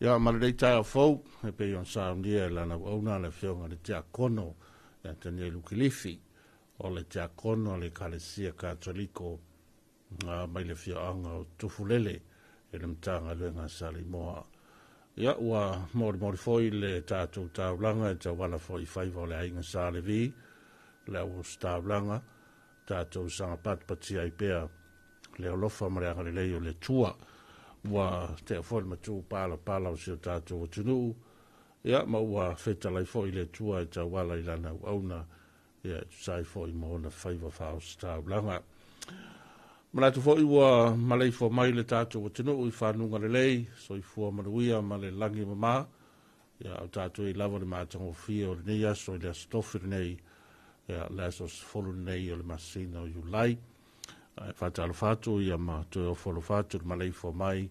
Ia malei tai fou e pe yon sa ndia la na ona le fionga le tia kono ya tene lukilifi o le tia kono le kalesia katoliko mai le fionga o tufulele e le mtanga luenga sali moa. Ia ua mori foi le tātou tāulanga e tawala foi faiva o le ainga sa le vi le au tāulanga tātou sanga patpatia i pea le olofa mareanga le leo le tua wa te fol matu pala o se tātou o tunu ia ma ua feta lai foi le tua e tawala i lana auna ia sai foi mo na faiva faus tāulanga Malatu foi ua malei fo mai le tātou o tunu i whanunga le lei so i fua maruia ma le langi mama ia au tātou i lava le mātango fia o le nei aso i le astofir nei ia le aso folu nei o le masina o Julai whatalo fatu ia ma tue o folu fatu malei fo mai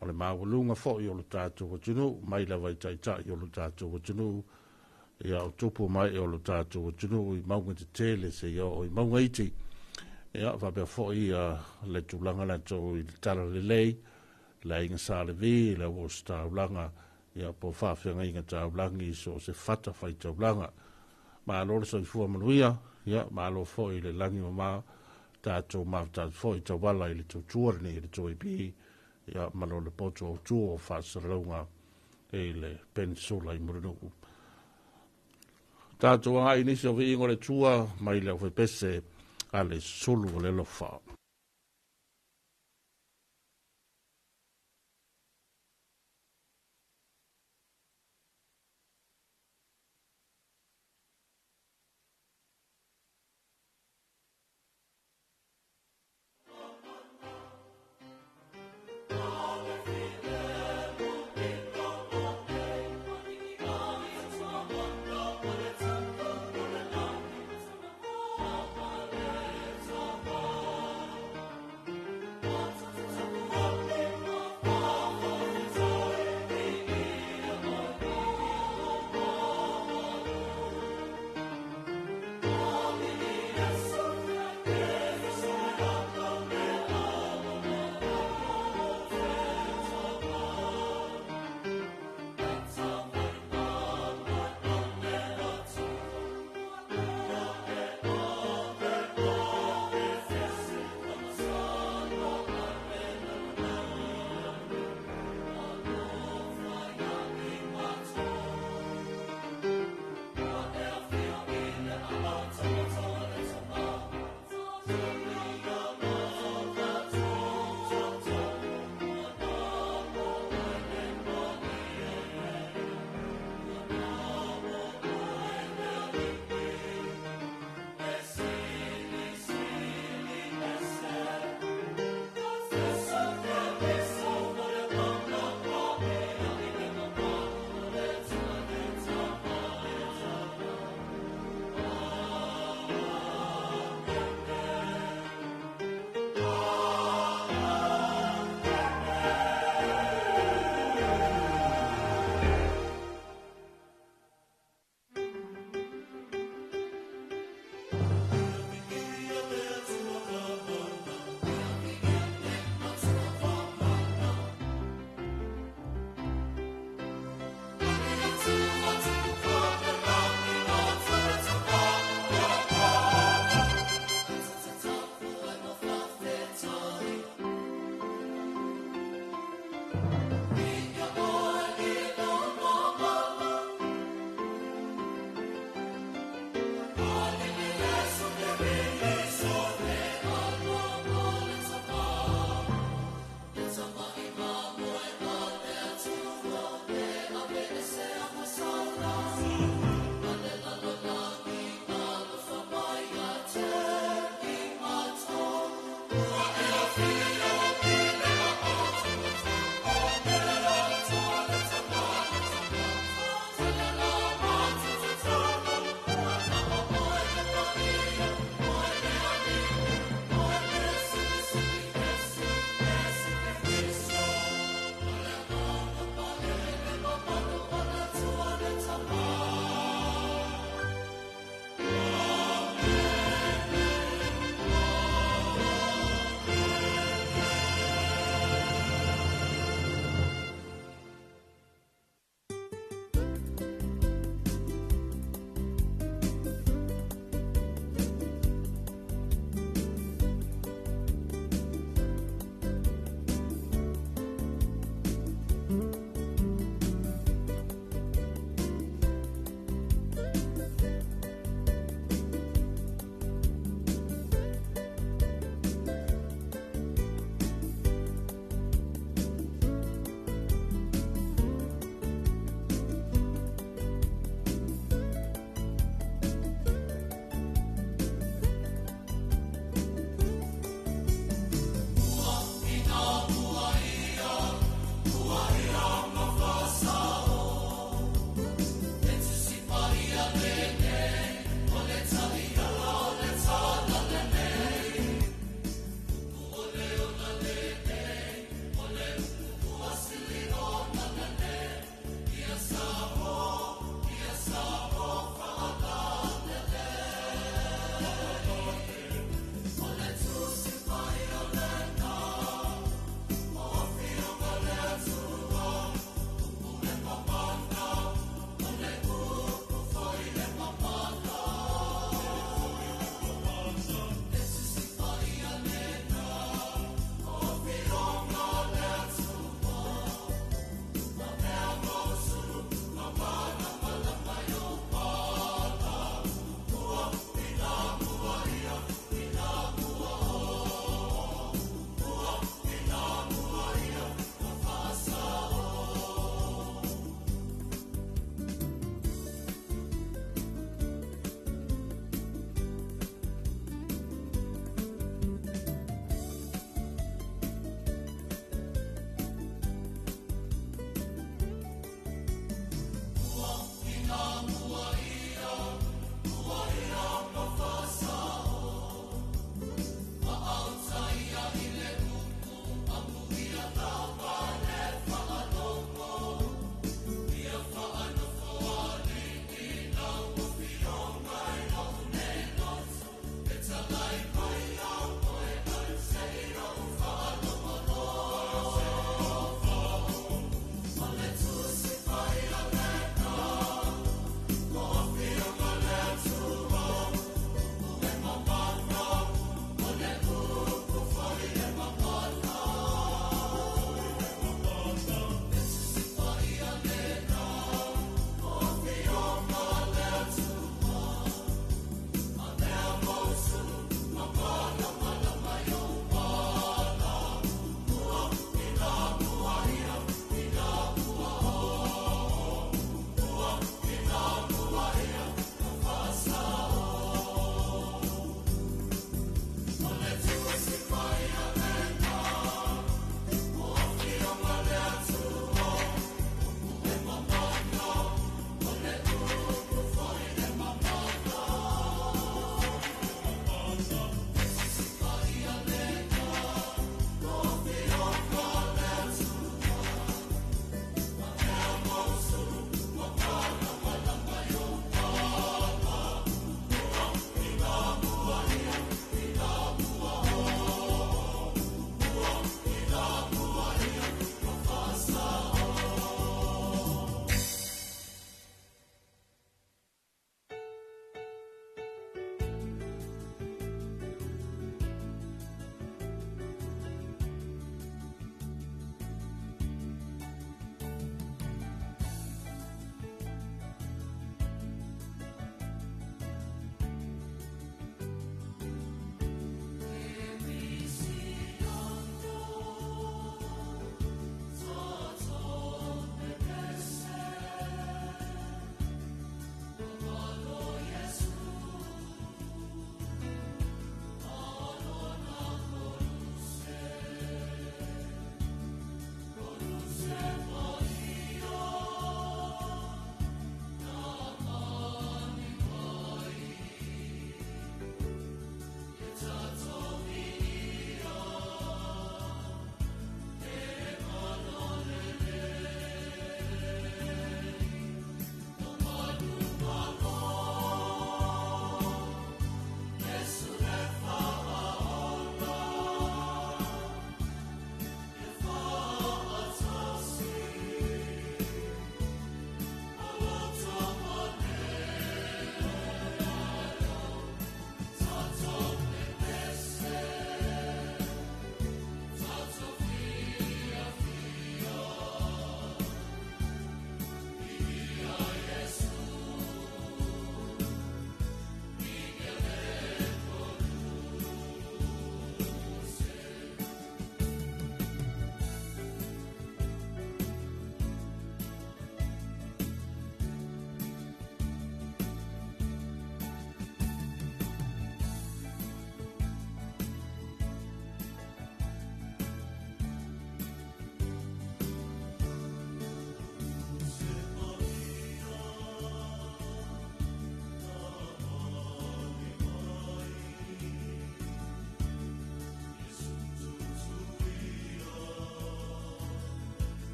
o le mawalunga fo i o le tātou o tunu mai lava i taitai o le tātou o tunu ia o tupu mai o le tātou o tunu i maunga te tele se ia o i maunga iti ia va be fo i le tulanga la to i tala le lei la inga sa le vi la o sta ulanga ia po fa fe inga ta ulangi so se fata fa i ta ulanga ma lo so i fu manuia ia ma lo fo i le langi ma ta to ma ta fo i ta wala i le to tuor ni le to i bi ia ma lo le poto tu fa se longa e le pensula i murunu ta to ai ni so vi ngore tua mai le fe pese ale solo le lo fa.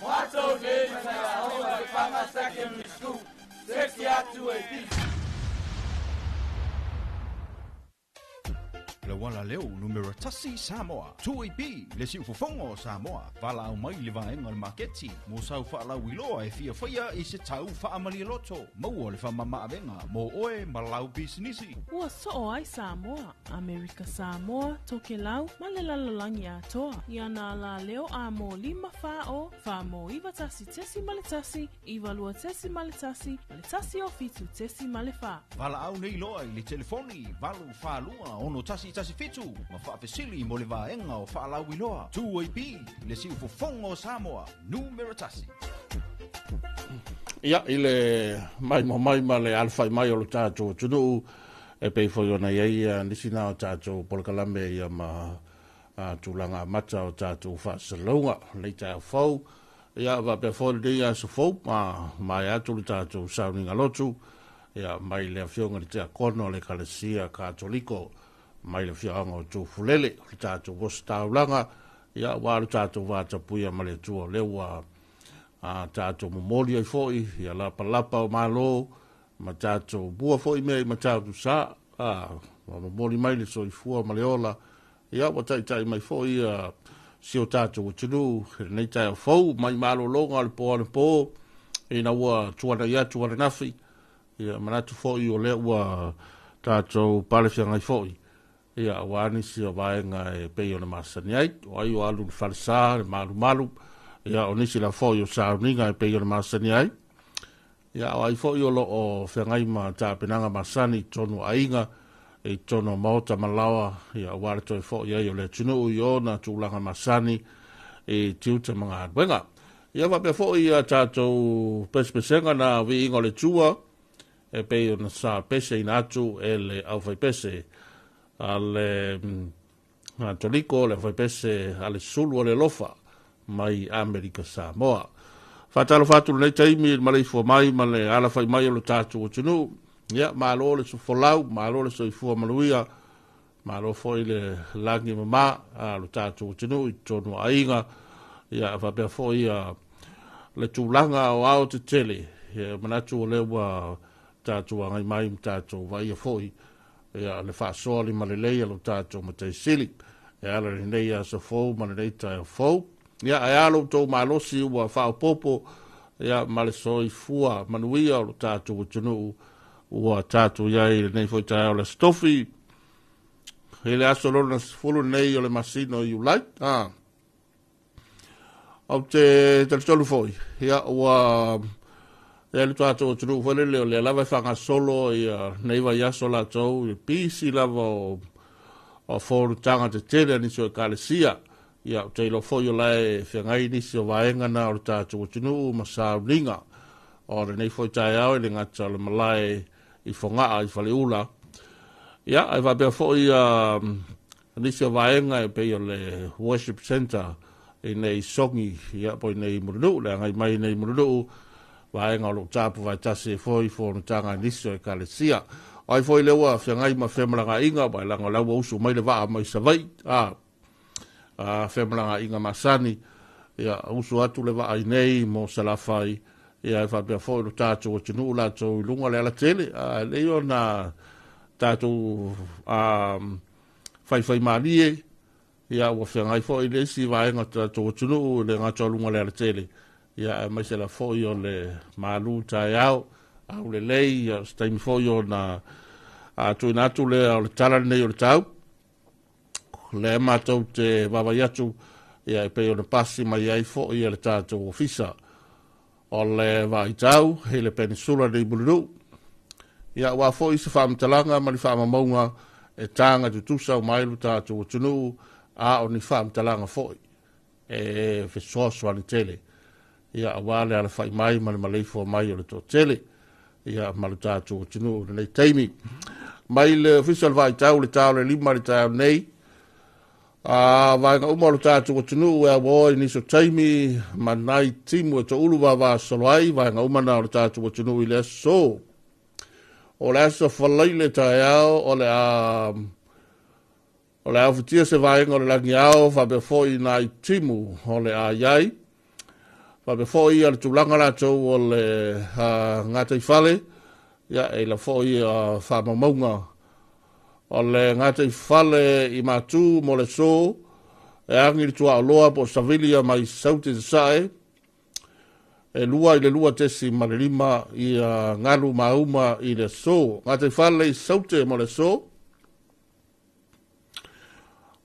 Mato de Masaoa, Kama Secondary School, 60 out to a beat. Le wala leo numero tasi Samoa. 2AB le si ufofongo Samoa. Vala au mai le vaenga le marketi. Mo sau fa la wiloa e fia fia e se tau fa amali loto. Mo le fa mama avenga. Mo oe malau businesi. Ua so ai Samoa, Amerika Samoa, toke lau, malelalolangi atoa. Iana la leo a mo 5 fa mo iwa tasi tesi male tasi, iwa lua tesi male tasi o fitu tesi male fa. Vala au nei loa i le telefoni. Valu fa lua ono tasi fitu. Ma fa fesili mo le vaenga o fa la wiloa. 2AB le si ufofongo Samoa. Numero tasi. Ia, ile mai ma le alfa mai o lo tātou tunu e pei foi ona iei nisi nā o tātou polkalame ia ma tūlanga mata o tātou whaasalunga lei tā fau. Ia, va pe fau le ia sa fau ma ia tūlu tātou sauninga lotu. Ia, mai le awhionga le tea kono le kalesia katoliko. Mai le whianga o tū fulele le tātou vosa tāulanga. Ia, wāru tātou vātapuia ma le tua lewa tātou momoli ai foi, ia lapa o malo, ma tātou bua foi mea i ma tātou sā, ma momoli mai le soifua ma le ola, ia wa tai mai foi, si o tātou utinu, nei tai au fau, mai malo longa le po ane po, e na ua tuana ia tuana nafi, ia manatu foi o le ua tātou palewhianga i foi, ia wani si o vaenga e pei o na masani ai, o ai o alu le falsa, le malu, ia o nisi la fo yo sauninga e pei o masani ai. Ia o ai fo yo lo o whengai ma tā penanga masani tonu ainga e tono maota malawa. Ia o wale toi fo ia yo le tunu i o na tūlanga masani e tiuta mga adwenga. Ia wapea fo ia tātou pespesenga na vi ingo le tua e pei o na sa pese ina atu e le au fai pese a le toliko le fai pese a le sulu o le lofa mai Amerika Samoa. Fatalo fatu nei taimi ma le fo mai ma le ala fai mai lo tatu o tunu. Ia ma lo le so folau, ma lo le so i fo maluia. Ma lo foi le langi mama a lo tatu o tunu i tonu ainga. Ia fa pe foi le tulanga o au te tele. Ia manatu o le wa tatu ngai mai tatu vai foi. Ia le fa soli ma le leia lo tatu ma te sili. Ia le nei a so fo ma le nei ta fo. Ia ai alo tō malosi ua whao popo, ia male soi fua manuia o tātou o tunu ua tātou iai nei foi tai o le stofi. He le aso lona fulu nei o le masino i ulai. Au te tolu foi, ia ua ia le tātou o tunu whale leo le lava whanga solo ia nei vai aso la tau i pisi lava o fōru tanga te tere nisi o kalesia. Ia te ilo foi o lai whengai nisi o vaenga na o tātou o tunu ma sauninga. O re nei foi tai au le ngata le malai i whangaa i whale ula. Ia, ai wapea foi nisi o vaenga e pei o le worship center i nei songi, ia poi nei murunu, le angai mai nei murunu, vaenga o lo tāpu vai tase foi fōnu tanga nisi o e kalesia. O ai foi lewa whengai ma whemalanga inga, vai langa laua usu mai le waa mai savai, whemalanga inga masani, ia usu atu le waa nei mo salafai, ia e whapea fōi lo tātou o tinu la tō i lunga le ala tele, leo na tātou whai malie, ia ua whengai fōi le si vaenga tātou o tinu le ngā tō lunga le ala tele, ia mai se la fōi o le malu tai au le lei, ia staimi fōi o na tui natu le o le talane nei o le tau, le mātou te wawai atu, ia e pei o na pasi mai ai fo ia le tātou ofisa o le waitau, he le peninsula nei Mulunu. Ia wā fo i se whaamtalanga, ma ni whaamamounga e tānga tutusa o mailu tātou o tunu, a o ni whaamtalanga fo i, e whesoaswa ni tele. Ia wāle ala whai mai, ma ni maleifo mai o le tō tele, ia malu tātou o tunu, nei teimi. Mai le ofisa le waitau, le tāo le lima le tāo nei, vai nga umaru tātou o tunu ea woi niso taimi manai timu e to ulu wa soloai vai nga umana o tātou o tunu i le so o le aso whalaile tae ao o le au whitia se vai nga o le langi ao whabe foi nai timu o le a iai Fa be fo ia le tulanga la tau o le ngata i fale, ia e la fo ia fa maunga o le ngata i fale i matu mo le so, e angi le tua aloa po savilia mai sauti te sae, e lua i le lua tesi ma le lima i ngalu mauma i le so, ngata i fale i sauti mo le so,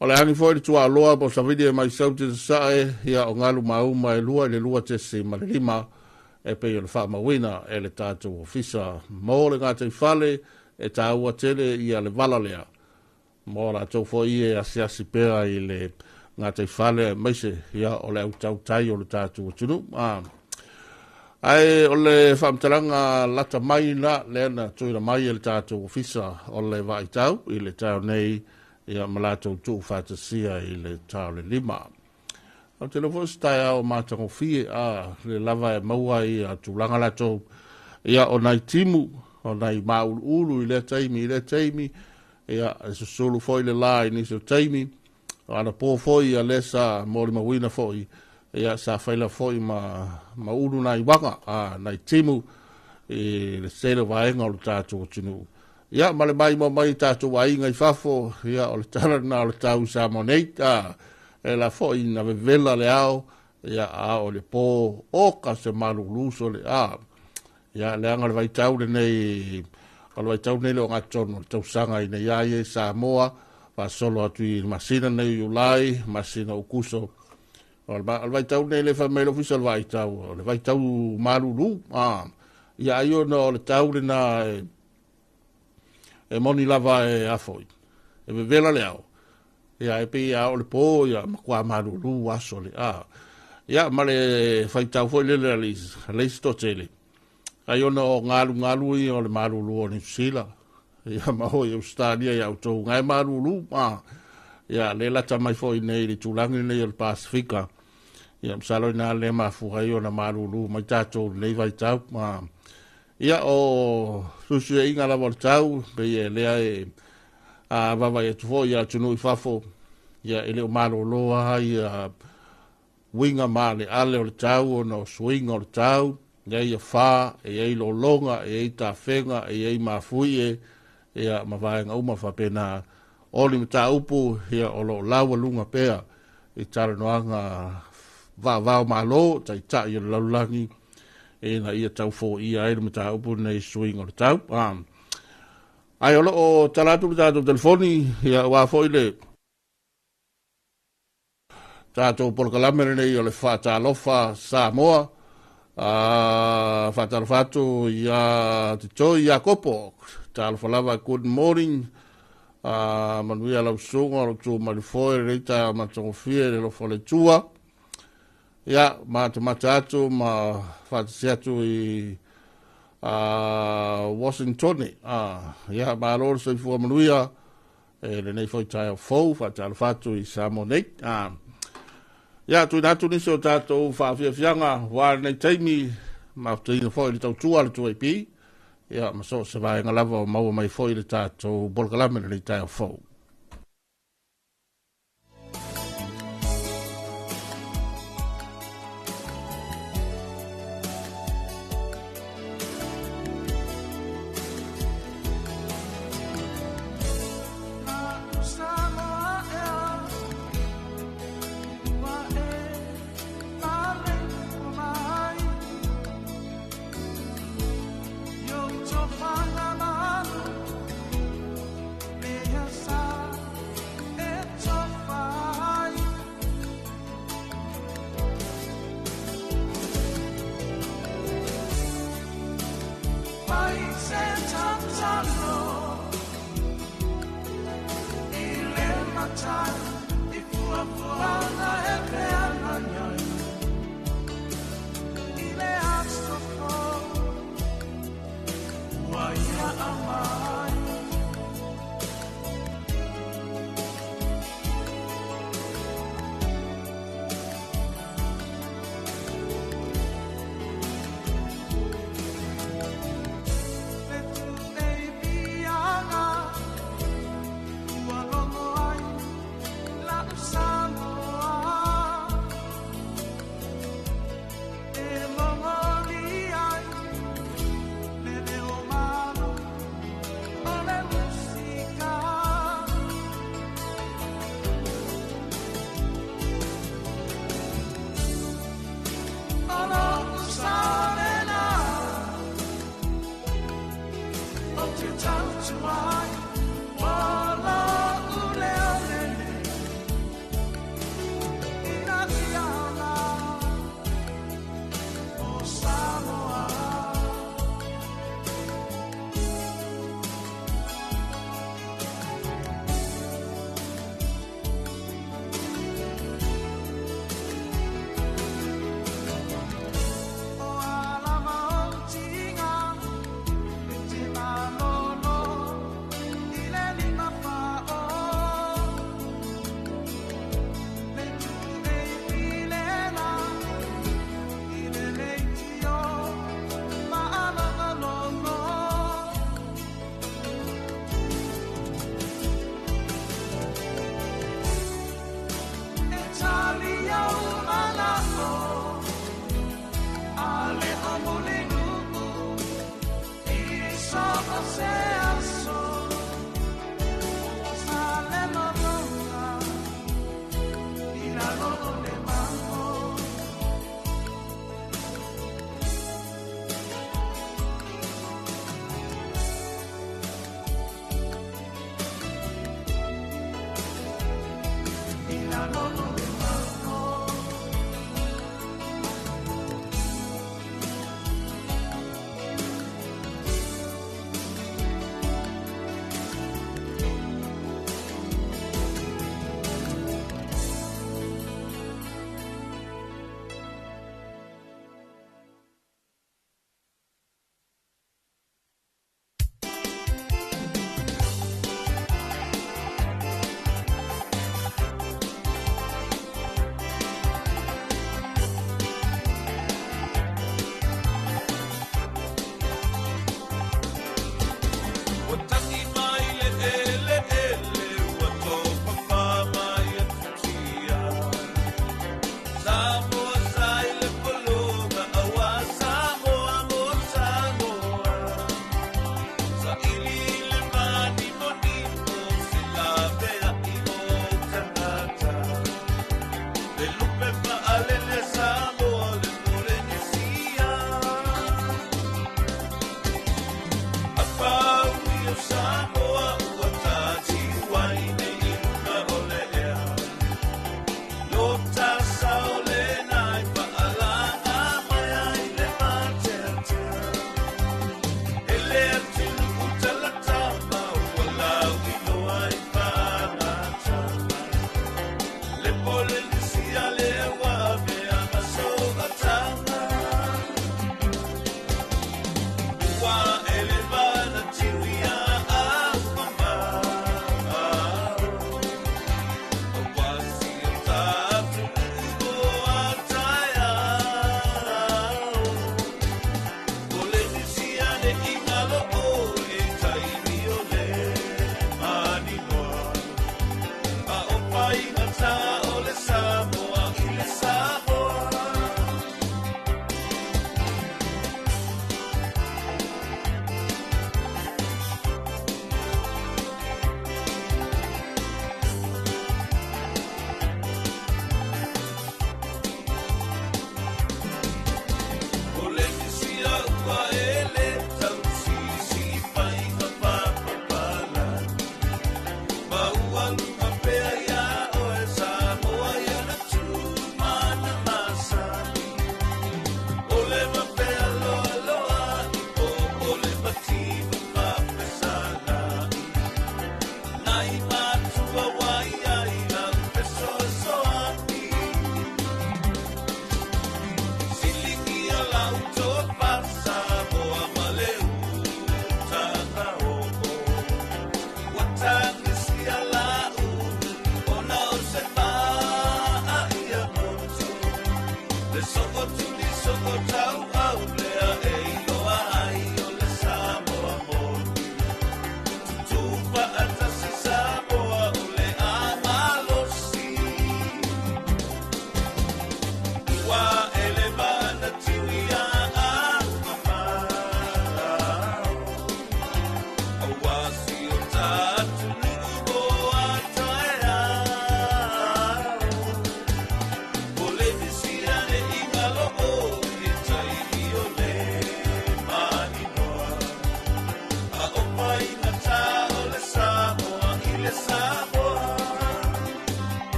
o le angi foi le tua aloa po savilia mai sauti te sae, ia o ngalu mauma e le lua tesi ma le lima, e pe le wha mawina e le tātou ofisa. Mō le ngātai whale e tā ua tele i a le walalea. Mō la tau fo i e asiasi pēra i le ngātai whale meise ia o le au tau tai o le tātou tunu. Ai o le whamtaranga lata mai na le ana tuira mai e le tātou ofisa o le vai tau i le tau nei ia malatou tu whātasia i le tau le lima. O te lofo stai au mātango fie le lava e maua i a tūlanga lato ia o nai timu, o nai maulu ulu i le taimi, ia e susulu foi le lai ni so taimi, o ana pō foi a lesa mōri mawina foi, ia sa whaila foi ma ulu nai wanga, nai timu, i le selo vaenga o le tātou tinu. Ia male mai tātou wainga i fafo, ia o le tarana o le tau sa moneit, e la fo ina vela le ao ia o le po oka se maluluso le ia le anga le vaitau le nei o le vaitau nei le o ngatono le tausanga ina iaie Samoa va solo atu i masina nei ulai masina ukuso o le vaitau nei le famelo official vaitau o le vaitau malulu ia io no le tau le na e moni lava e afoi e vela le ao ia e pe ia o le po ia makua maruru aso le ia ma le faitau foi le le stotele ai ona o ngalu i o le maruru o ni sila ia ma ho i Australia ia o tau ngai maruru ia le lata mai foi nei le tulangi nei o le Pasifika ia msalo ina le mafugai o na maruru mai tātou nei vaitau ia o susu e inga la voltau pe ia lea e vava e tufo ia tunu i fafo ia ele o malo loa ia winga male ale o le tau o no swing o le tau ia ia fa e ia ilo longa e ia ta fenga e ia mafui e ia mavaenga uma fa pena oli mta upu ia o lo lawa lunga pea i tara noanga va o malo tai ta ia laulangi e na ia tau fo ia ele mta upu nei swing o le tau ai olo o talatu le tātou telefoni ia wā foile tātou polkalamere nei o le whātālofa Samoa whātālofatu ia te toi ia kopo tālofa lava good morning manuia lau sunga o tu marifoe reita matongo fie le lofo le tua ia mata atu ma whātasi atu i Washington ia malor se fu manuia le nei foi tai fo fa tal fatu i Samonet ia tu natu ni so tato fa fianga wa nei taimi ma tu foi le tau tua le tu ip ia ma so se vai ngalava ma mai foi le tato bolkalame le tai fo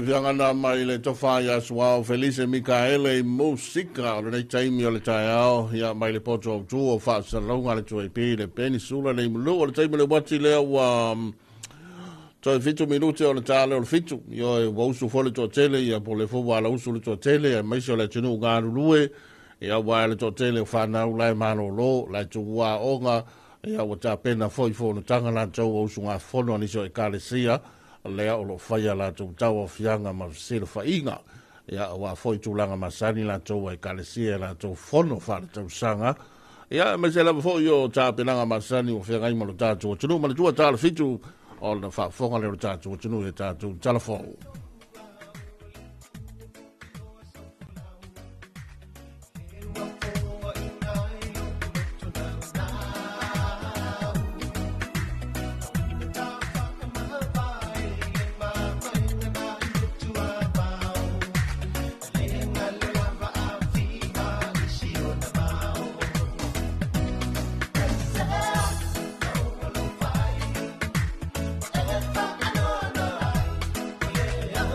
Viangana mai le tofa ya suao Felice Micaele musika o le taimi o le taiao ya mai le poto tu o fa salonga le tue pe le peninsula le mulu o le taimi le wati le wa to fitu minuti o le tale o le fitu yo e wausu fole to tele ya po le fo wala usu le to tele ya mai so le tunu ngaru lue ya wa le to tele fa na ulai mano lo la tu wa onga ya wata pena foi fo no tanga la to usu nga fono ni so e kalesia lea o lo whaia la tau tau o fianga ma sila whainga. Ia wa foi tūlanga masani la tau e kalesia la tau whono whare tau sanga. Ia ma se la foi o tā penanga masani o whianga ima lo tātou o tunu. Ma le tua tāla fitu o na whafonga le o tātou o tunu e tātou talafonu. Yeah.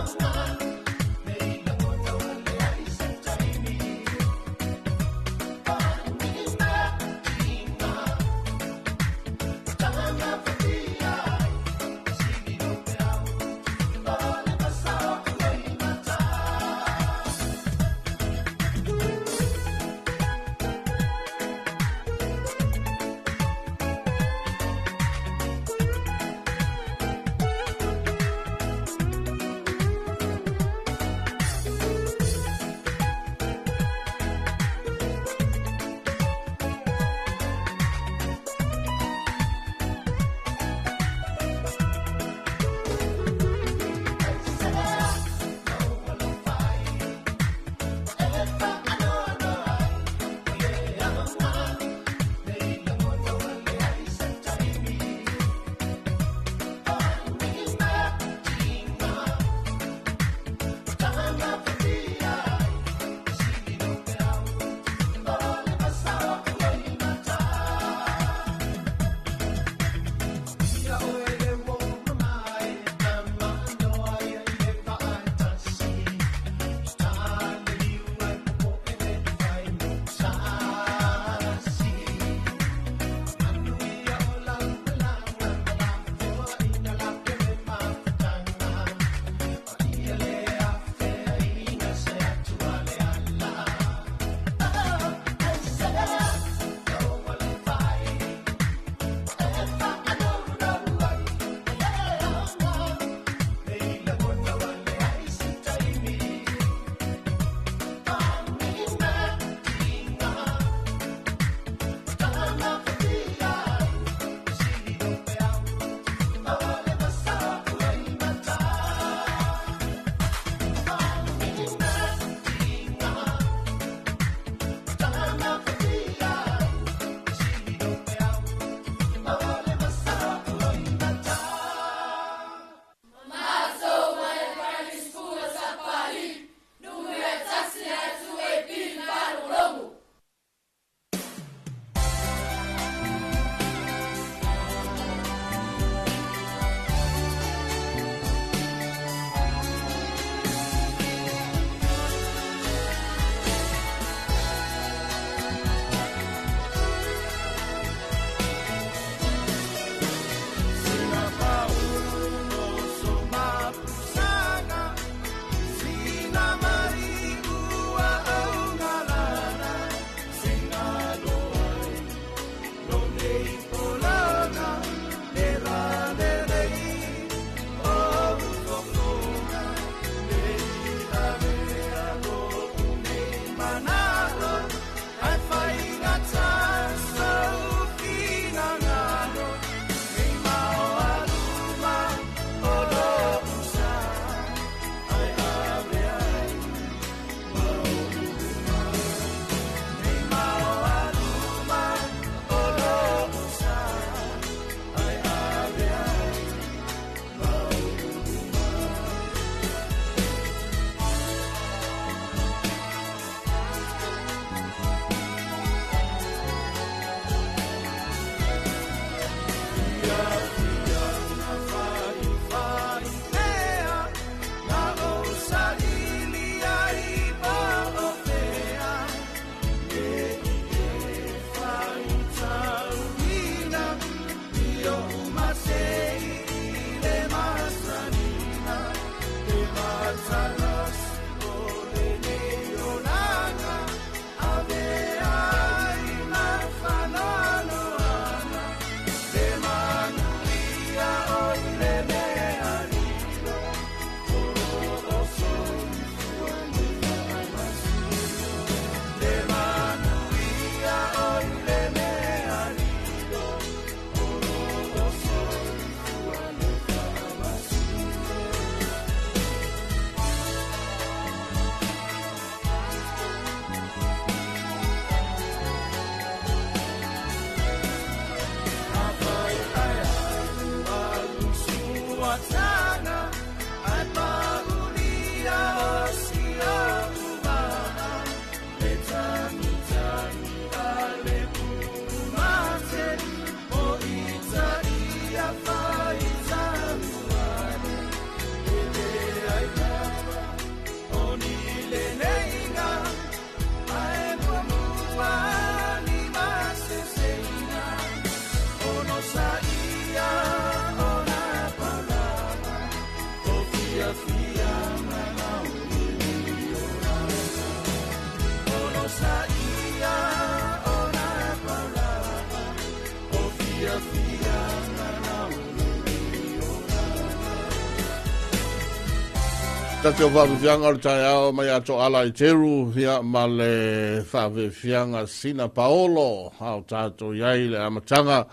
Tatio whawhianga o tai ao mai ato ala I teru hia ma le whawhianga Sina Paolo hao tātou iai le amatanga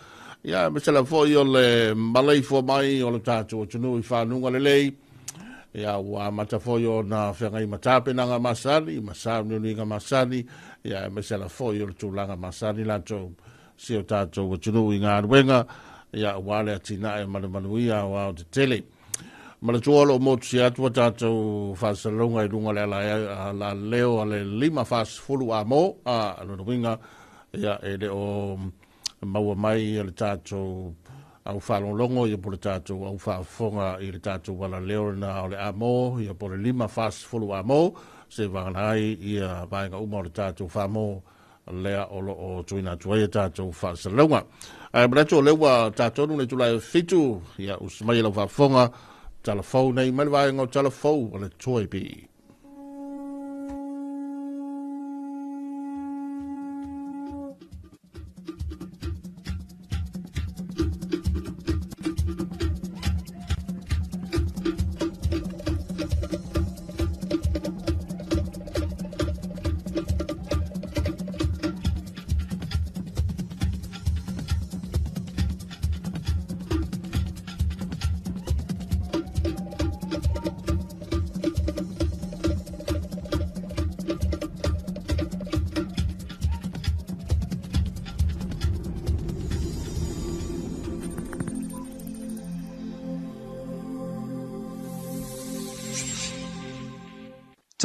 ia me sela foi o le malei fo mai o le tātou o tunu I whanunga le lei ia ua mata foi o na whiangai matapenanga masani masani uninga masani ia me sela foi o le tūlanga masani lantou si o tātou o tunu I ngā ruenga ia wale atina e manuia o au te tele Mala tuolo mo si atua tātou whasalonga I runga le ala leo ale lima whasfulu a mo a winga ia e le o maua mai le tātou au whalonglongo ia po le tātou au whafonga I le tātou wala leo na o le a mo ia po le lima whasfulu a mo se wanganai ia vaenga uma o le tātou whamo lea o tuina tuaia tātou whasalonga. Mreto lewa tātou nune tulai fitu ia usmai lau whafonga Telefou nei malwaing o telefou o le Toy B.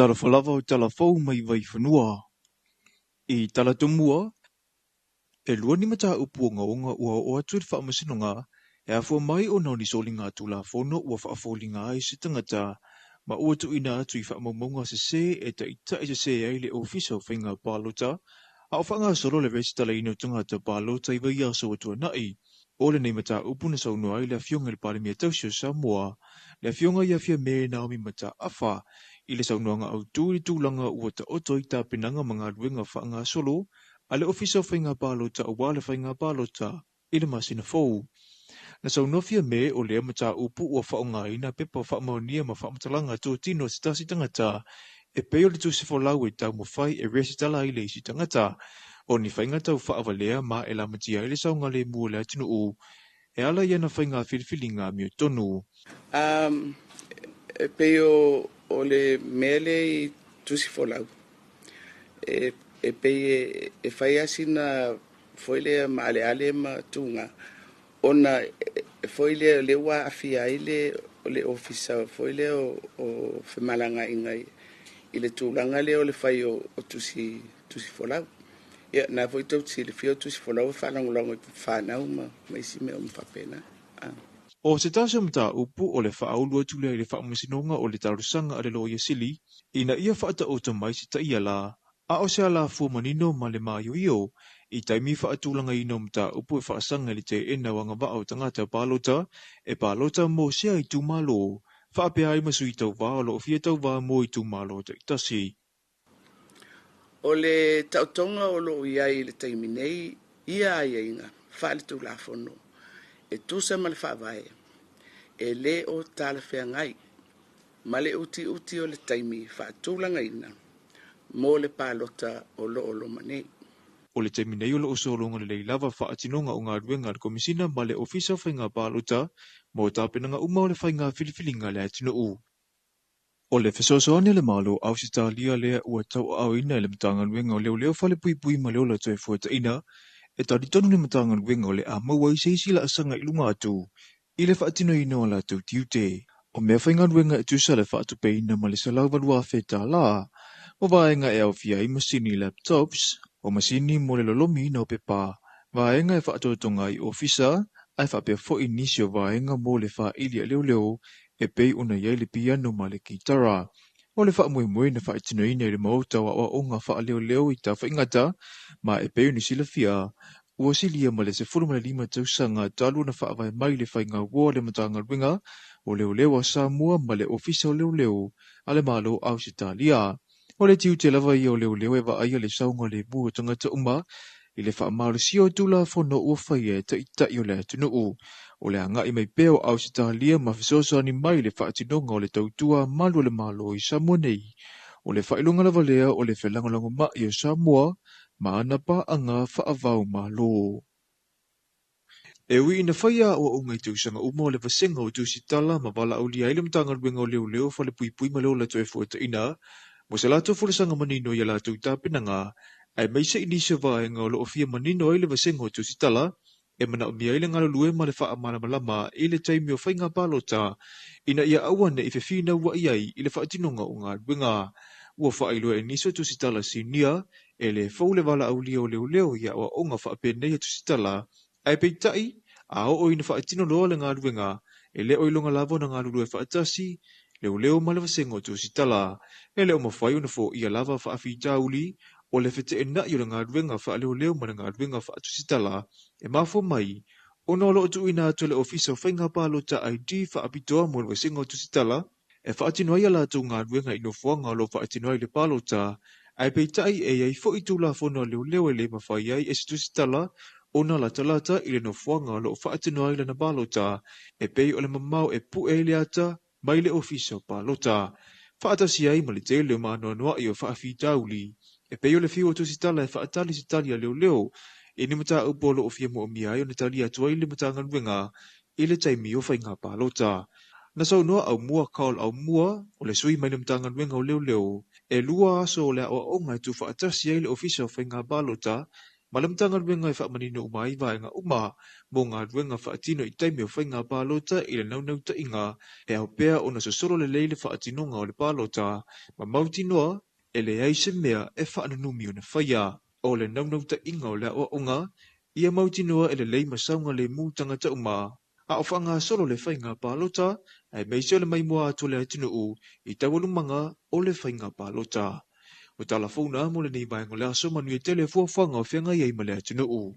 Talafalava o talafou mai vai whanua. I talatomua, e lua ni mata upu o ngaonga ua o atu I whaamasinonga, e afua mai o nauni soli ngā tula whono ua whaafoli ngā ai se tangata, ma ua tu ina atu I whaamamunga se se e ta ita se se ai le ofisa o whainga pālota, a o whanga solo le resi tala ino tangata pālota I vai aso atua nai, o le nei mata upu na saunu ai le fionga le parimia tausio Samoa, le fionga ia fia me Naomi mata afa, I le saunuanga au tūri tūlanga ua ta oto I tā penanga mga ruenga whaanga solo, a le ofisa o whainga pālota o wale whainga pālota, I le masina fōu. Na saunofia me o le amata upu ua whaonga ina pepa whaamaonia ma whaamatalanga tō tino si tasi tangata, e peo le tū se wholau e tau mawhai e resi tala I le isi tangata, o ni whainga tau whaavalea ma e la matia I le saunga le mua le atinu u, e ala iana whainga whiriwhilinga mio tonu. E peo o le mele I tusi folau. E pei e whai asina foile ma ale ma tunga. Ona foile lewa afia ile o le ofisa foile o whemalanga ingai. I le tūlanga le o le whai o tusi folau. Ia na foi tau si le fio tusi folau whanangulongo I whanau ma isi me o mwhapena. O se tasa mta upu o le whaaulua tule I le whaamasinonga o le tarusanga a le loia sili, ina ia whaata o tamai si ta ia la, a o se ala fuamanino ma le maio io, I taimi whaatulanga ino mta upu e whaasanga li te ena wanga wa o tangata pālota, e pālota mo sea I tūmalo, Whaapea ai masui tau wā o lo fia tau wā mo I tu malo te tasi. O le tautonga o lo iai le taimi nei, ia ai inga, whaale tu la fono. E tusa ma le whaavae, e le o tala whea ngai, ma le uti o le taimi whaatulanga ina, mo le pālota o lo manei. O le taimi nei o lo solonga le lava whaatinonga o ngā ruenga le komisina ma le ofisa whainga pālota mo tāpenanga uma o le whainga whiliwhilinga le atino u. O le fesoasoane le malo au Italia lea ua tau au ina le matanga ruenga o leo whale pui ma leo la toi fuata ina, e tari tonu le matanga ruenga o le a maua I seisi la asanga I lunga atu, I le whaatino ina o la tau tiute. O mea whainga ruenga e tusa le whaatupe ina ma le salau valua wheta la, o vaenga e au fia I masini laptops, o masini mo le lolomi ina o pepa, vaenga e whaatotonga I ofisa, ai whapea fo inisio vaenga mo le wha ili a leo, e pei una iai le piano ma le kitara. O le whaamue na whaitino ina I le mauta wa onga wha leo I ta whaingata, ma e pei unisila fia, ua silia ma le se 45 tausanga talu na whaavai mai le whainga ua le matanga ruenga, o leo a Samoa ma le ofisa o leo, a le malo au Italia. O le tiu te lava I o leo e wa aia le saunga le bua tangata uma, I le whaamalo sio tula fono ua whaia ta ita I o le atunu u. O le anga I mai peo au Italia ma fisosa ni mai le whaatinonga o le tautua malu le malo I Samoa nei. O le whailunga lava lea o le whalangalonga ma I o Samoa, ma ana pa anga whaavau malo. E ui ina whaia o unga I tausanga uma o le vasenga o tusitala ma wala au lia ile mtanga ruenga o leo whale pui ma leo la toe fuata ina, mo se lato fulasanga manino I la tauta pinanga, ai meisa inisio vaenga o lo ofia manino ile vasenga o tusitala, e mana o mia ile ngalulue ma le wha malama ile taimi o whainga palota, ina ia awane I fefina ua iai ile wha atinonga o ngā ruenga, ua wha ilua inisio tusitala sinia, e le faule wala au lia o leo ia o onga wha apenei tusitala, ai peitai, a o ina wha atino loa le ngā ruenga, e le oilonga lavo na ngā lulue wha atasi, leo ma le vasenga o tusitala, e le o mawhai una fo ia lava wha awhita uli, o le fete e na I o le ngā ruenga wha leo ma le ngā ruenga wha atusitala, e mafo mai, o no lo tu ina to le ofisa o whainga palota ID wha apitoa mo le vasenga o tusitala, e wha atino ia la tu ngā ruenga ino fuanga lo wha atino le palota, ai peitai e ai fo I tula fono leo e le mawhai ai e se tusitala, ona la talata I le no fuanga lo wha atino ai le na palota, e pei o le mamau e pu e le ata, mai le ofisa o palota. Wha atasi ai ma le tele o maanoa noa I o wha awhita uli, e pei o le fiu o tusitala e wha atali sitalia leo, e ni mata upolo o fia mo o mia ai o netalia tua I le matanga ruenga, I le taimi o whainga palota. Na sau noa au mua kaol au mua, o le sui mai le matanga ruenga o leo, e lua aso o le o onga tu wha atasi ai le ofisa o whainga palota, ma le matanga ruenga e wha manino umai vaenga uma, mo ngā ruenga wha atino I taimi o whainga palota I le naunau ta inga, e au pea o na sosoro le leile wha atinonga o le palota, ma mauti noa, e le aise mea e wha ananumi o na whaia, o le naunau ta inga o le o onga, ia mauti noa e le lei masaunga le mū tangata uma, a o whanga solo le whainga palota, ai meise o le maimua ato le atino u, I tawalumanga o le whainga palota. O talafona mo le nei vaenga le aso manu e tele fuafanga o whianga iei ma le atino u.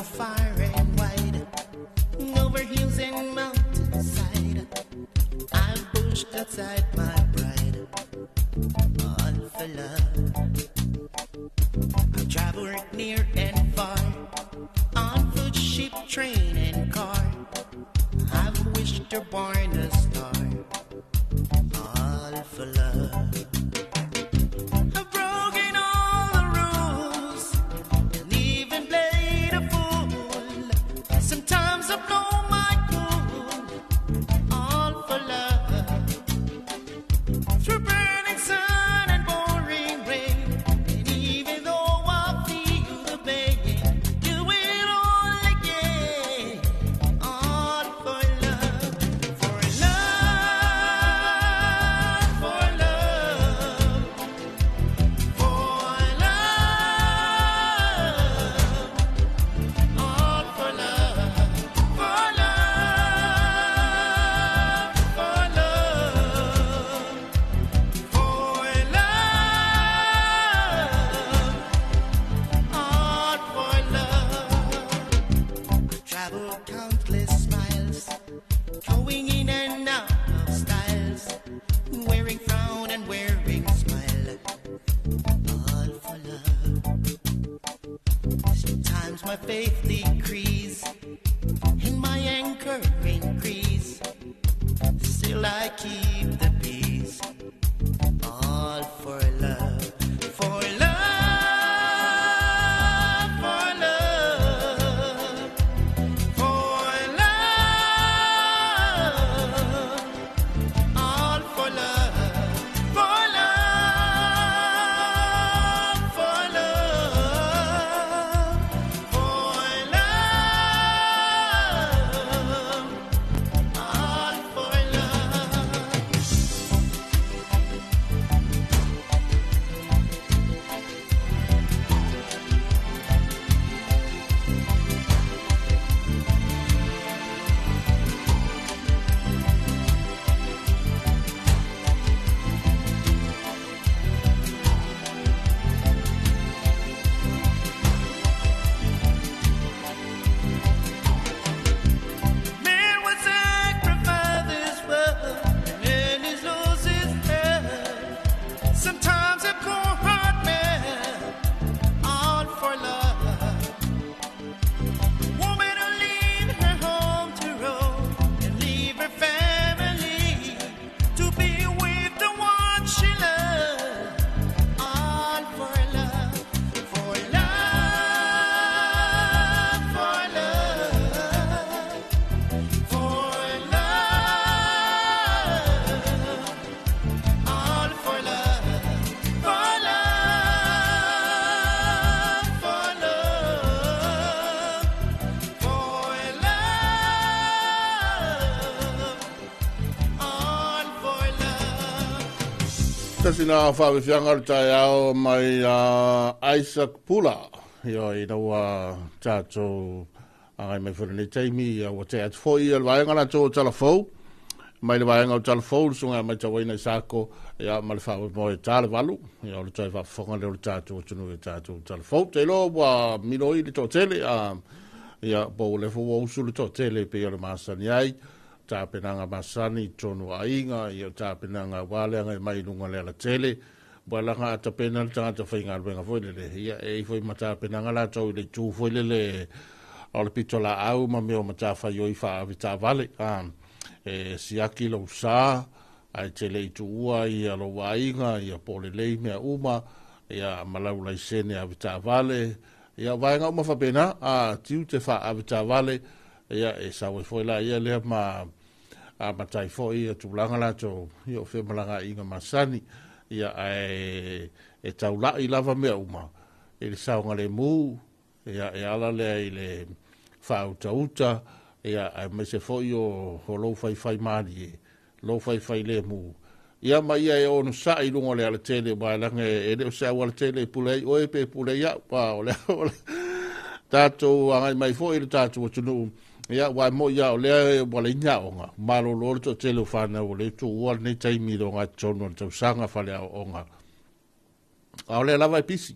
far and wide, over hills and mountainside. I've pushed aside my pride, all for love. I've traveled near and far, on foot, ship, train, and car. I've wished to born a star, all for love. I've broken all the rules and even played a fool. Sometimes I blow my cool, all for love. Through burning sun and pouring rain, and even though I feel the pain, do it all again, all for love, for love, for love, for love, all for love, for love, for love, for love, all for love. I've traveled countless miles, going in and out of styles, wearing frown and wearing smile, all for love. Sometimes my faith decrease and my anchor increase, still I keep the peace, all for love, for love, for love, for love, all for love, for love, for love, for love, all for love. Man would sacrifice his world and then he loses his head. Sometimes a poor heart man, all for love. Woman will leave her home to roam and leave her family to be with the one she loves, all for love, for love, for love, for love, all for love, for love, for love, for love, all for love. Tasina whawhianga tai ao mai Isaac Pula. Ia i naua tātou angai mai whanei teimi o te atu fōi al waenga na tō talafou. Mai le waenga o talafou sunga mai tawaina i sāko ia ma le whawe moe tāle walu. Ia o le tai whawhonga leo le tātou tunu i tātou talafou. Te lo wa mino i le tō tele. Ia po le fo usu le tō tele pe o le masani ai. Tāpenanga masani tonu a inga. Ia tāpenanga waleanga i mai lunga le la tele. Walanga ata pena le tangata whainga alwenga fwoi le ia e fwoi mata penanga la tau i le tū fwoi le o le pito la au ma meo mata whai oi wha avi tā vale. Siaki lau sā, ai te lei tu ua i alo wainga, i a pole lei mea uma, i a malau lai sene avi tā vale, i a wainga uma whapena, tiu te wha avi tā vale, i a e sawe fwoi la, i a lea ma matai fwoi i a tūlanga la tō, i o whemalanga inga masani, ia e tau la i lava mea uma e le saunga le mu ia e ala lea i le whauta uta ia e me se foi o lo fai fai mari lo fai fai le mu ia mai ia e onu sa i lungo le ala tele mai langa e le sa wala tele pulei o e pe pulei ia pa o le tato angai mai foi le tato tunu ia wa mo ia o le wala nya onga malo lo to tele fana o le tu wal nei taimi do nga tono to sanga fale onga a le lava pisi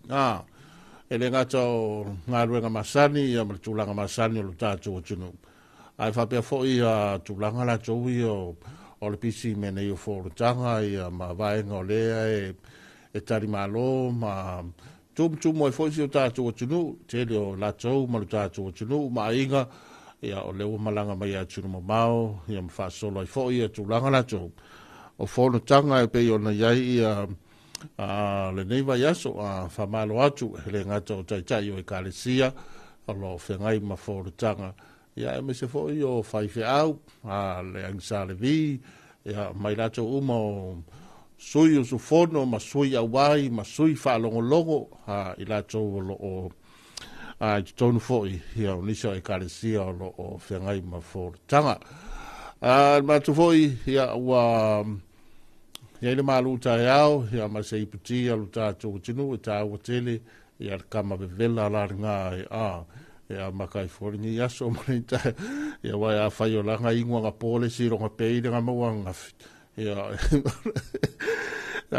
e le ngata o ngā ruenga masani ia ma tūlanga masani o lo tātou o tunu. Ai whapea fōi a tūlanga la tōui o le pisi me nei o fōrutanga ia ma vaenga o lea e tari malo ma tumu e fōi si o tātou o tunu, te leo la tōu ma lo tātou o tunu, ma inga ia o leo malanga mai a tunu mo mau, ia ma whaasolo ai fōi a tūlanga la tōu. O fōrutanga e pei o na iai ia le nei vai aso a whamalo atu le ngata o taitai o e kālesia o lo whengai ma fōrutanga. Ia e me se fōi o whaiwhi au, le angsa le vi, ia mai rato uma o sui o sufono, ma sui awai, ma sui whaalongolongo, i rato o i tonu fōi, ia o nisa e kālesia o lo o whengai ma fōrutanga. Ma tu fōi, ia ua ia le malu tai au, ia ma se iputi alu tātou tinu, e tā ua tele, ia kama vevela la ngā ia makai fōringi aso manita, ia wai a whai o langa ingua ngā pōle si ronga peire ngā maua ngafi. Ia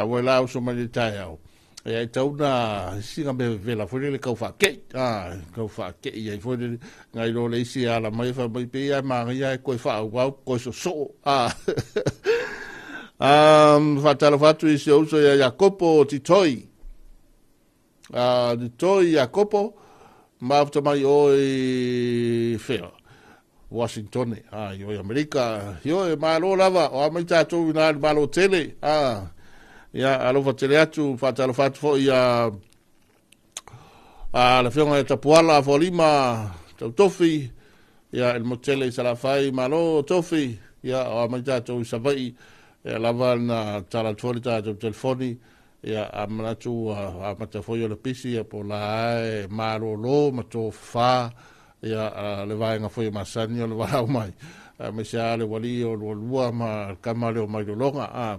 wai lau so manita au. Ia i tauna singa me vevela, fōringi le kau whakei, kau whakei, ia i fōringi ngai lo le isi ala mai wha mai pe ia maanga ia e koe wha au au, koe so. Whatala whatu i se uso ia Jacopo Titoi. Titoi Jacopo, mafta mai oi whea, Washington, i oi Amerika, i oi malo lava, o amai tātou i nāri malo tele, ia alofa tele atu, whatala whatu fo i le whionga e tapuala, fo lima, tau tofi, ia el motele i salawhai, malo tofi, ia o amai tātou i savai, ia lava na tala tuori tātou telefoni, ia amanatu a matafoi o le pisi e po la e marolo ma tō wha ia le vaenga foi masani o le warau mai me se ale wali o lua ma kamare o mai longa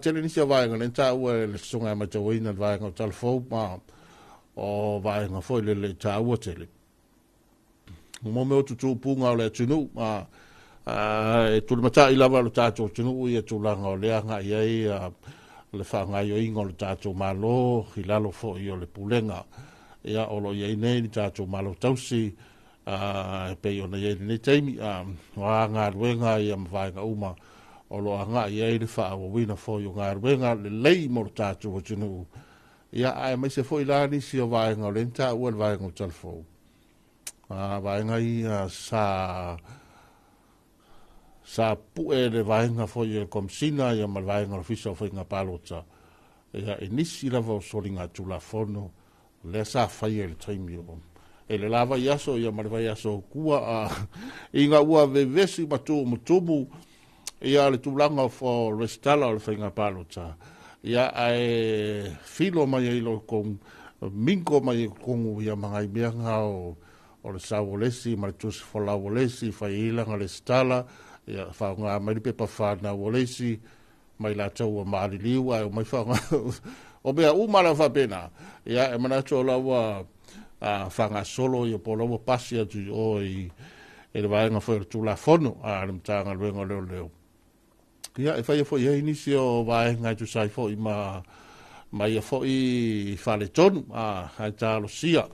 tele nisi o vaenga lenta ua le sunga matawina le vaenga o talfou ma o vaenga foi le ta ua tele mo me o tutu punga o le tunu e tulu mata i lava lo tātou tunu ia tūlanga o leanga iai le whangai o ingo le tātou malo, i lalo fo i o le pulenga. Ia olo iei nei ni tātou malo tausi, pei ona iei nei teimi, wa ngā ruenga i am vaenga uma, olo a ngā iei le wha o wina fo i o ngā ruenga, le lei mo le tātou o tunu. Ia ai mai se fo i lani si o vaenga o lenta, ua le vaenga o talfou. Vaenga i sa pue le vaenga foi e komsina ia ma vaenga o fisa foi ngā palota. Ia e nisi lava o sori ngā tulafono, le sa fai e le taimi o. E le lava i aso ia ma le vai aso kua i ngā ua vevesi matu mutumu ia le tulanga o restala o le fai ngā palota. Ia e filo mai e ilo kong, minko mai e kongu ia mga i mianga o le sa wolesi, ma le tusi fola wolesi, fai ilanga le stala, ia whaunga mai pepa whana wolesi, mai la tau a maari liwa, o mai whaunga, o mea umara whapena, ia e manato lawa whanga solo, ia po lawa pasi atu o i le vaenga whaera tula fono, a le mtanga luenga leo leo. Ia e whaia fo i inisi o vaenga tu sai fo i mai a fo i whale tonu, hai tālo sia,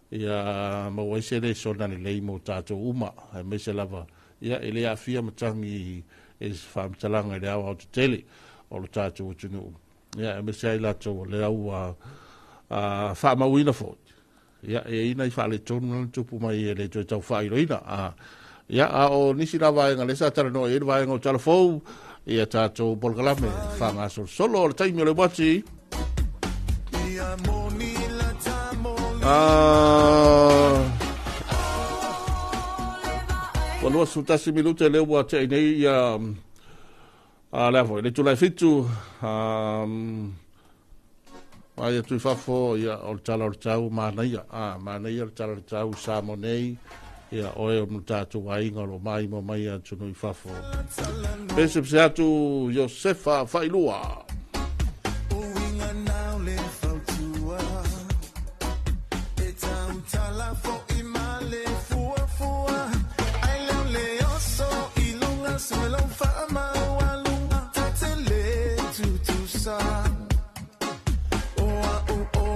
ia mawaise le sonani leimo tātou uma, hai meise lava, ia ele a fia matangi e whamtalanga i le awa o te tele o lo tātou o tunu. Ia e mese ai lato le au whamauina fōt. Ia e ina i whale tonu na tupu mai e le tui tau whairoina. Ia o nisi la vaenga le sa tala no e le vaenga o talafou ia tātou polkalame whangasol solo o le taimi o le wati. Walua sutasi minute leo wa te nei ia lefo, le tulai fitu ai tu fafo ia o tala o tau manaia o tala o tau samonei ia oe o mutatu wainga lo mai mo mai atu no i fafo. Pese pse atu Josefa Failua. Oh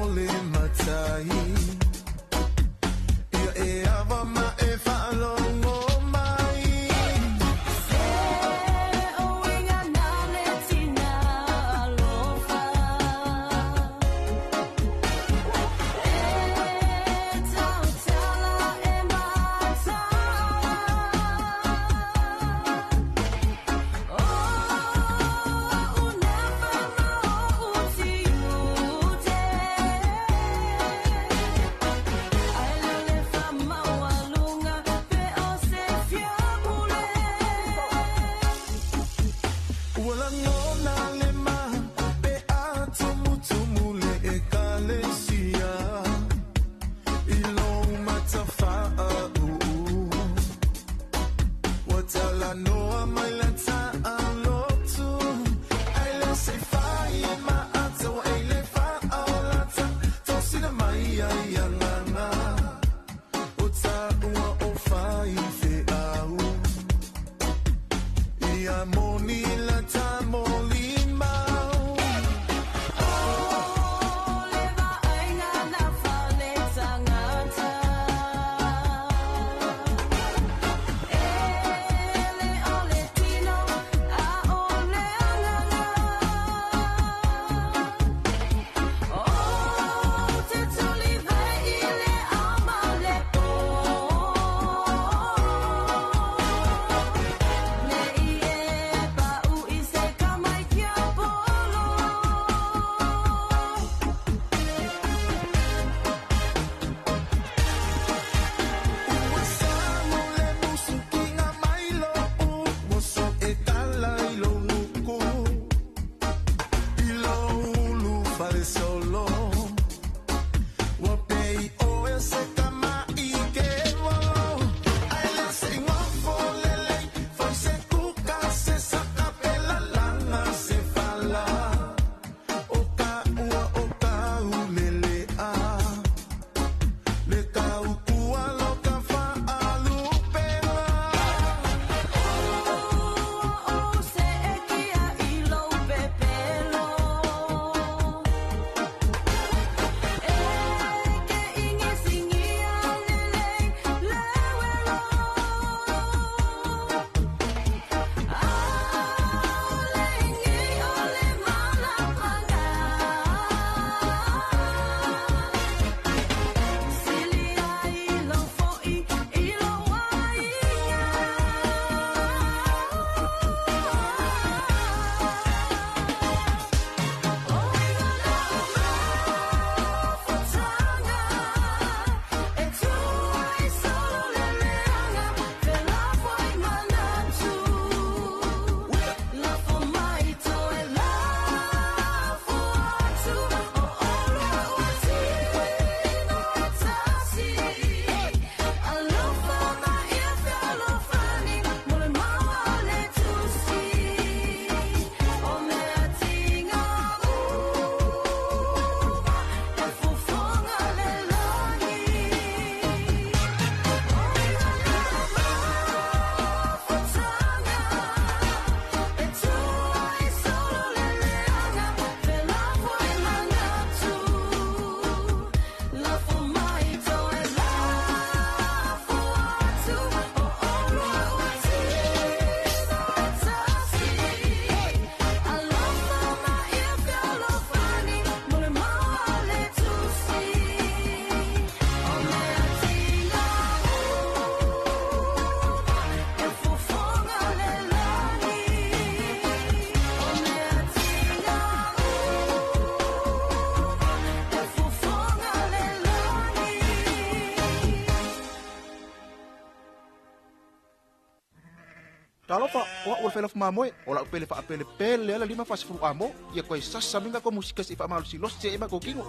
Talofa, o fela mamoe, o la pele fa pele pele la lima fas fu amo, ia koe sasa minga ko musika si fa malu si los se ema ko kingo.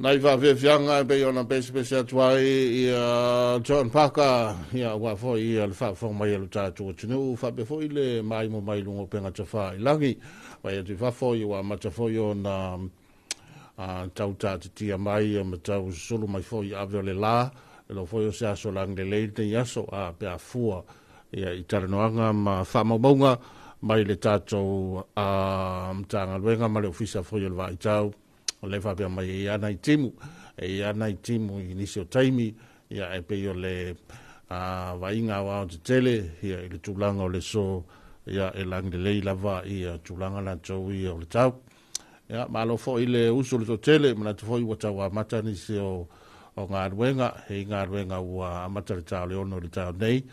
Nai va fianga be ona be special tuai ia John Parker ia wa fo ia le fa fo mai le tatu tunu fa be fo ile mai mo mai lungo penga tafa langi wa ia tu fa fo ia wa mata fo ia na tau tatu tia mai ma tau solo mai fo ia avele la lo fo ia sa so lang le te ia so a pe a fua ia itaranoanga ma fa mo bonga mai le tatu tanga luenga ma le ofisa fo ia le vai tau o le fa pe mai ia nai timu inisio taimi ia e pe yo le vainga wa te tele ia le tulanga o le so ia e lang de leila va ia tulanga na tau ia o le tau ia malo fo ile uso le tele mana te fo i wata wa mata ni se o ngā ruenga he ngā ruenga ua amata le tau le ono le tau nei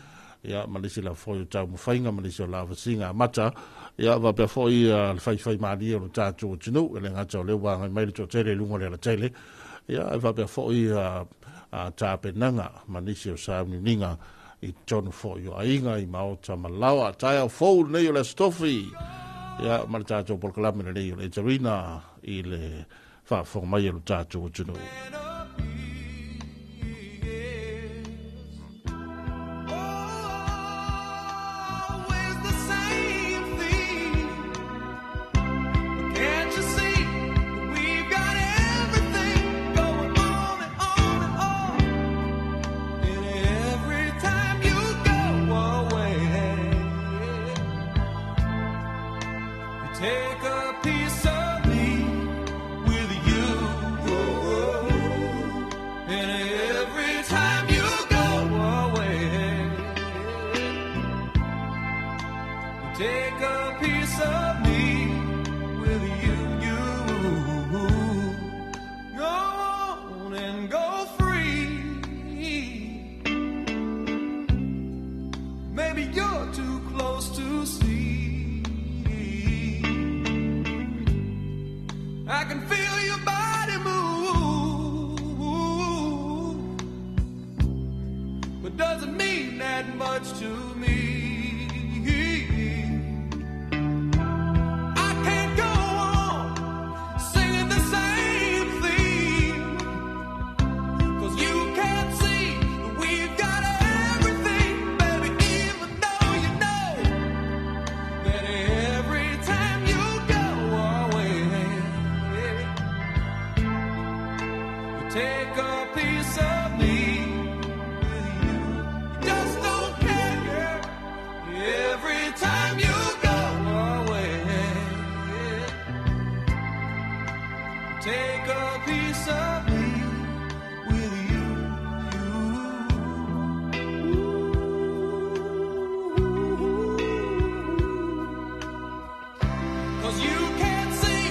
ia malisi la foi o tau mawhainga malisi o la vasinga mata ia va pe foi le fai mani o le tātou tinu ele ngata o le wanga mai le tōtere lungo le la tele ia va pe foi a tāpenanga manisi o sauninga i tonu foi o ainga i maota malawa tai au fou nei o le stofi ia ma le tātou polkalame nei o le tarina i le whaafonga mai o le tātou tinu. Take a piece of me with you, and every time you go away, take a piece of me with you. Go on and go free. Maybe you're too close to see. I can feel your body move, but doesn't mean that much to me. I can't go on singing the same theme, 'cause you can't see we've got everything, baby, even though you know that every time you go away, take a piece of me with you. Just don't care every time you go away. Take a piece of me with you. 'Cause you can't see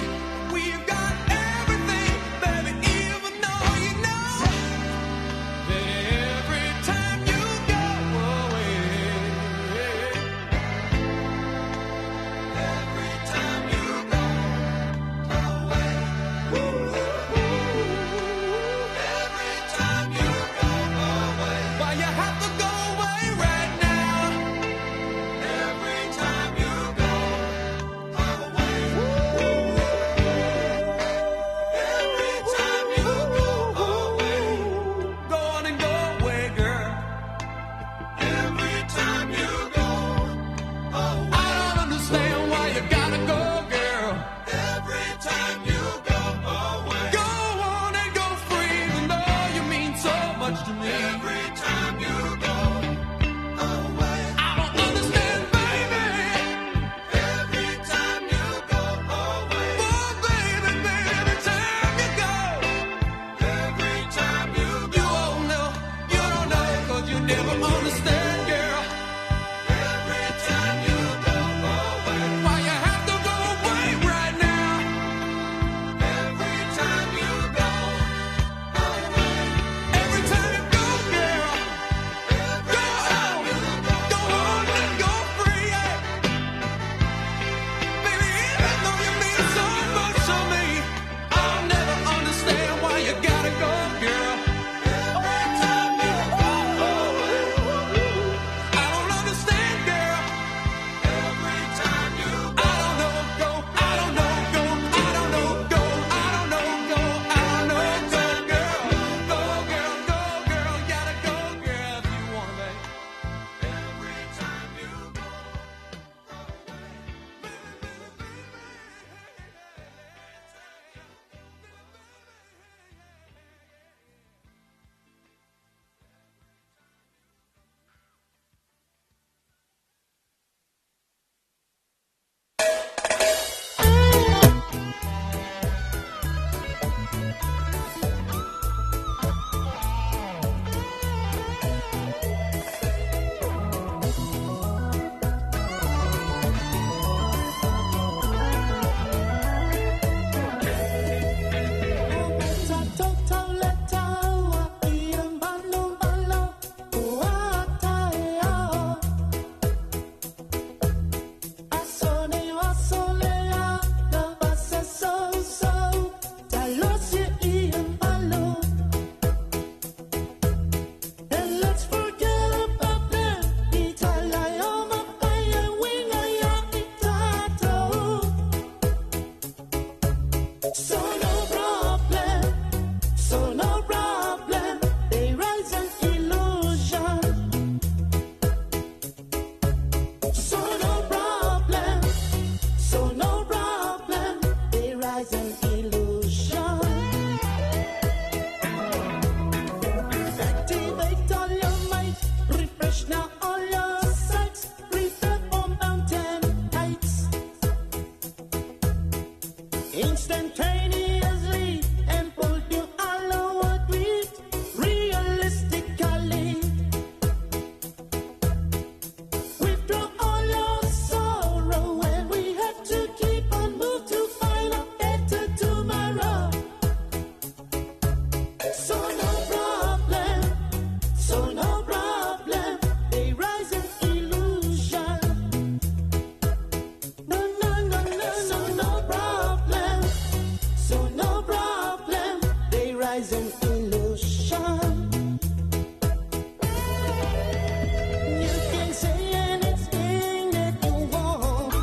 we've got everything, baby, even though you know that every time you go away, every time you go away, So no problem, so no problem. They rise an illusion. So no problem, so no problem. They rise an illusion. Activate all your might, refresh now all your sights, prepare for mountain heights. Instantaneously and pull you all over it realistically. Withdraw all your sorrow and we have to keep on moving to find a better tomorrow. So no problem, so no problem. They rise an illusion. No, no, no, no, so no problem, so no problem. They rise an illusion. You can say anything that you want.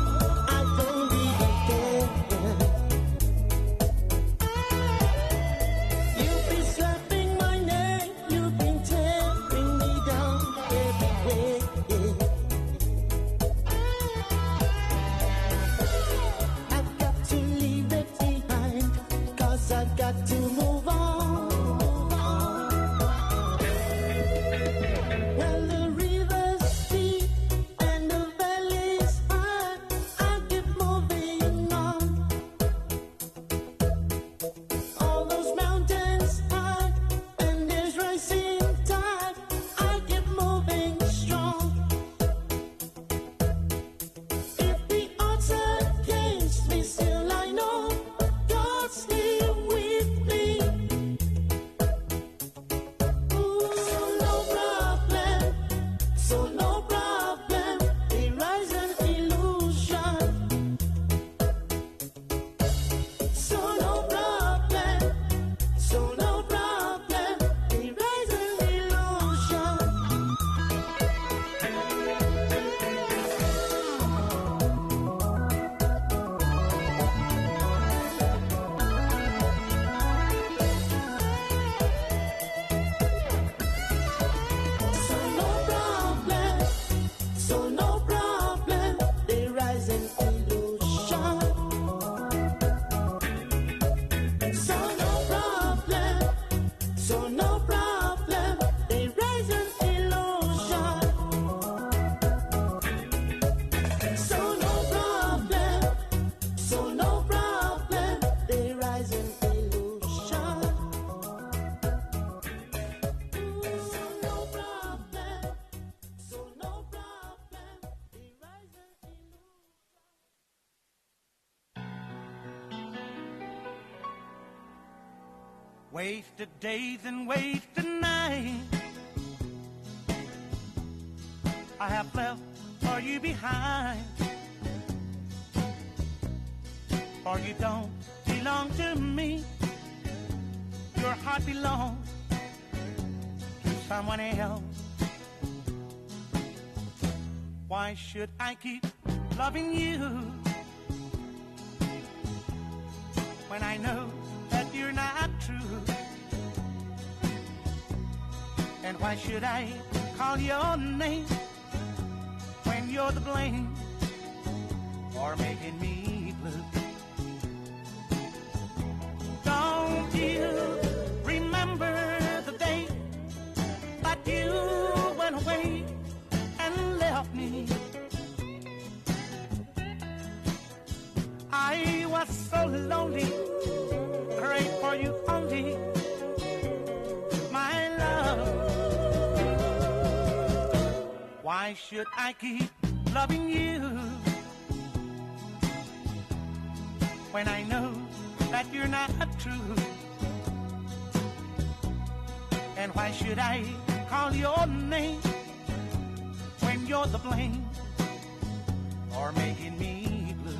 I don't even care. You've been slapping my neck, you've been tearing me down every way. I've got to leave it behind, 'cause I've got to move on. Well, the river's deep and the valley's high. I'll keep moving on. All those mountains high and there's rising tide. I keep moving strong. If the odds are against me, still I know God's here with me. Ooh, so no problem, so no problem. They rise an illusion. So no problem, so no problem. They rise an illusion. So no problem, so no problem. They rise an illusion. So no problem, so no problem. They rise an illusion. So no problem, so no problem. They rise an illusion. So no problem, so no problem. They rise an illusion. Wasted days and wasted nights I have left for you behind. For you don't belong to me. Your heart belongs to someone else. Why should I keep loving you when I know that you're not true? And why should I call your name when you're the blame for making me blue? Don't you remember the day that you went away and left me? I was so lonely, prayed for you only, my love. Why should I keep loving you when I know that you're not true? And why should I call your name when you're the blame for making me blue?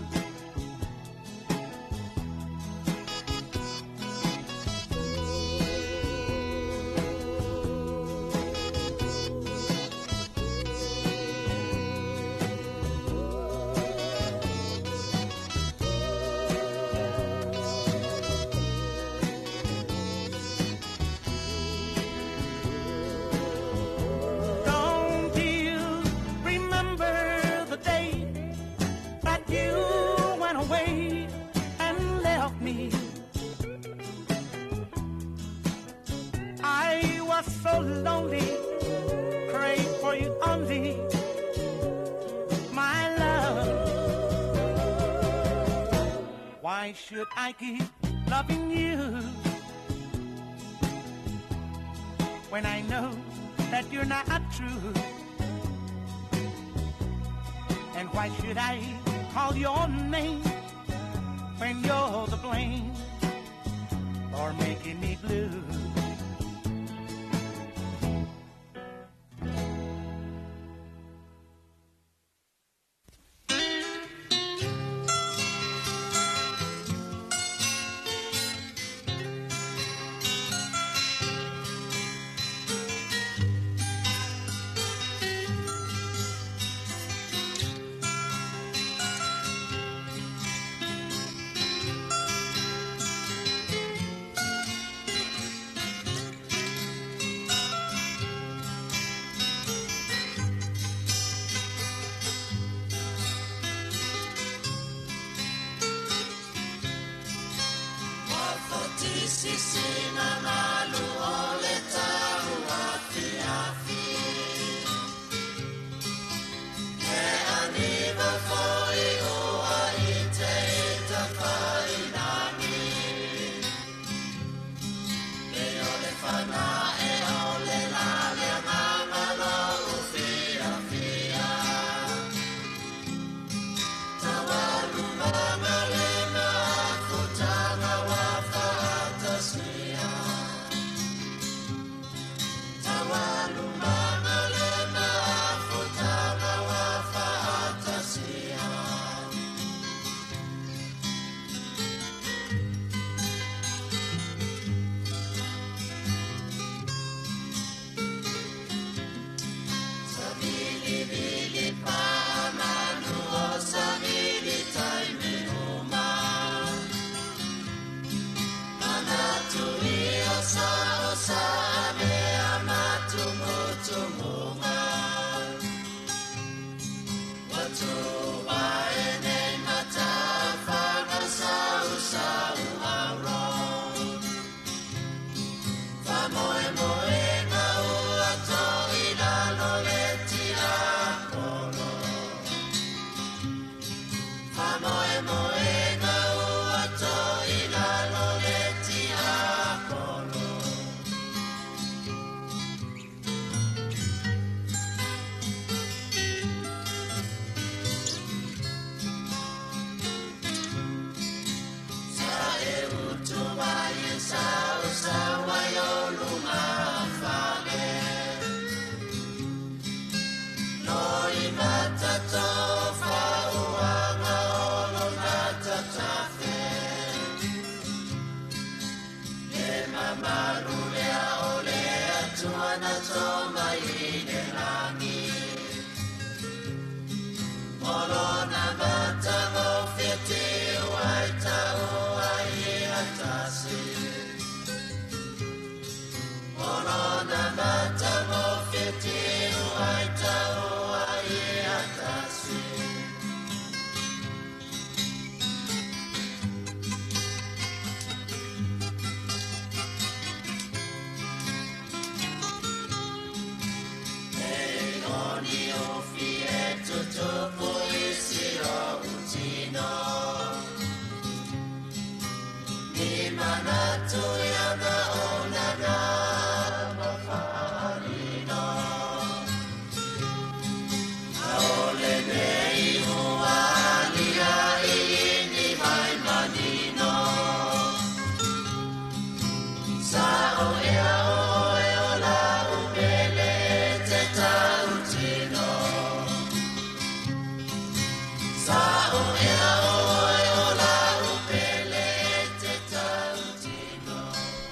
why should I keep loving you when I know that you're not true? And why should I call your name when you're the blame for making me blue?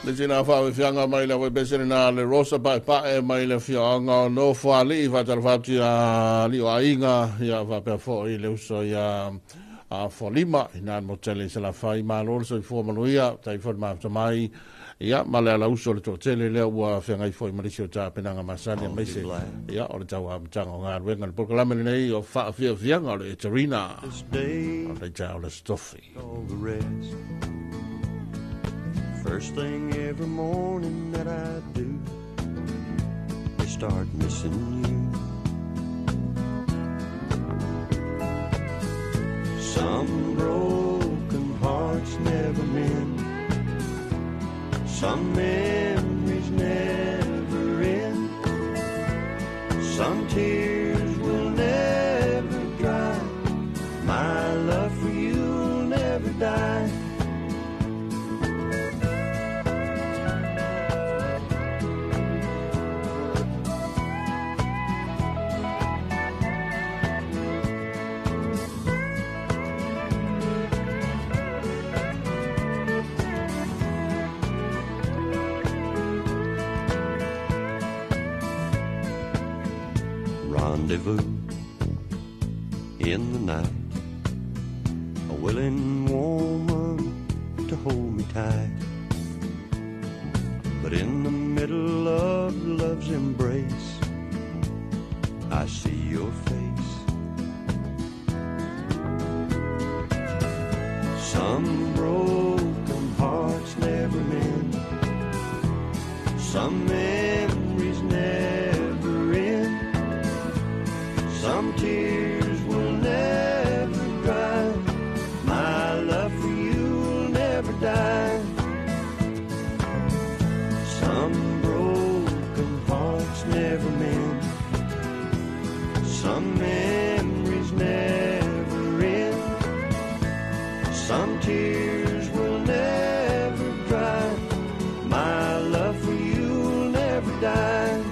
Le tina fa fianga mai la we besere na le rosa pa e mai le fianga no fa li va tal fati a li wa inga ya va per fo i le uso ya a folima ina mo tele se la fai ma lo so fo manuia tai fo ma mai ya ma le la uso le to tele le wa fianga i fo i marisio ta penanga masani mai se ya o le tawa mtanga nga wenga le programa nei o fa fianga le Tarina le tau le stoffi. First thing every morning that I do is start missing you. Some broken hearts Some memories never end. Some tears will never dry. My love for you'll never die. Rendezvous in the night, a willing woman to hold me tight. But in the middle of love's embrace, I see your face. Some broken hearts never mend. Some memories never end. Some tears will never dry. My love for you'll never die. Some broken hearts never mend. Some memories never end. Some tears will never dry. My love for you'll never die.